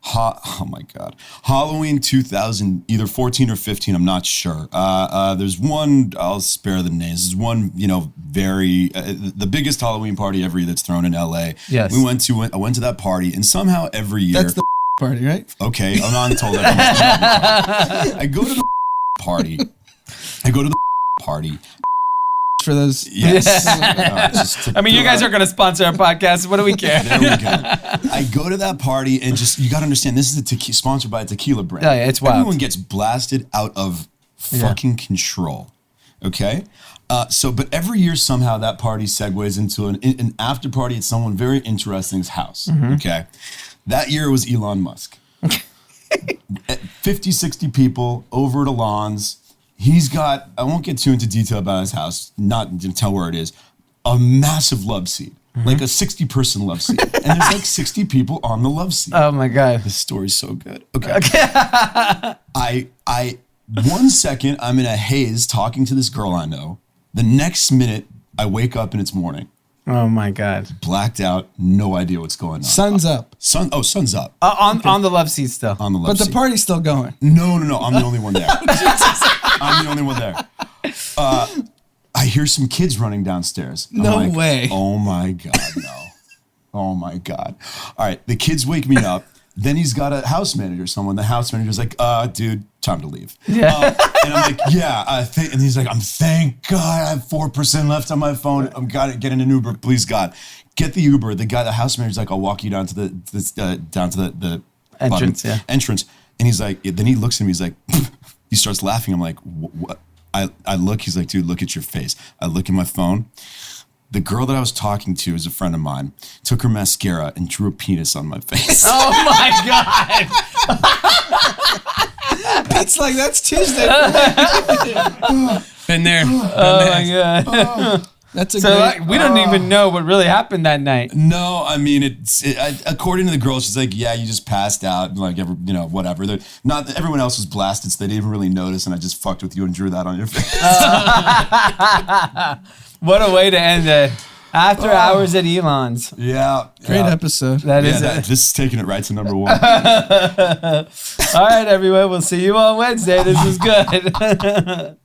Oh my God. Halloween 2000, either 14 or 15, I'm not sure. There's one, I'll spare the names. There's one, very, the biggest Halloween party ever that's thrown in LA. Yes. I went to that party, and somehow every year. That's the party, right? Okay, Anand told everyone. I go to the party. For those. Yes. I mean, you guys are going to sponsor our podcast. What do we care? There we go. I go to that party and you got to understand, this is sponsored by a tequila brand. Oh, yeah, it's wild. Everyone gets blasted out of fucking control. Okay? But every year somehow that party segues into an after party at someone very interesting's house. Mm-hmm. Okay? That year it was Elon Musk. 50, 60 people over at Elon's. He's got, I won't get too into detail about his house, not to tell where it is, a massive love seat, like a 60-person love seat. And there's like 60 people on the love seat. Oh my God. This story's so good. Okay. I 1 second, I'm in a haze talking to this girl I know. The next minute, I wake up and it's morning. Oh my God. Blacked out, no idea what's going on. Sun's up. Sun's up. On the love seat still. On the love But seat. the party's still going. No. I'm the only one there. I'm the only one there. I hear some kids running downstairs. No way. Oh my God, no. Oh my God. All right, the kids wake me up. Then he's got a house manager, someone. The house manager's like, dude, time to leave. Yeah. And I'm like, yeah, and he's like, thank God I have 4% left on my phone. I'm gotta get in an Uber, please God. Get the Uber. The house manager's like, I'll walk you down to the Entrance, yeah. entrance. And he's like, then he looks at me, he's like, he starts laughing. I'm like, what? I look, he's like, dude, look at your face. I look at my phone. The girl that I was talking to is a friend of mine, took her mascara and drew a penis on my face. Oh my God. It's like, that's Tuesday. Been there. Oh my God. That's a So great. we don't even know what really happened that night. No, I mean, according to the girl, she's like, yeah, you just passed out, like, whatever. Not everyone else was blasted, so they didn't even really notice, and I just fucked with you and drew that on your face. What a way to end it. After hours at Elon's. Yeah. Great episode. That is it. This is taking it right to number 1. All right, everyone. We'll see you on Wednesday. This is good.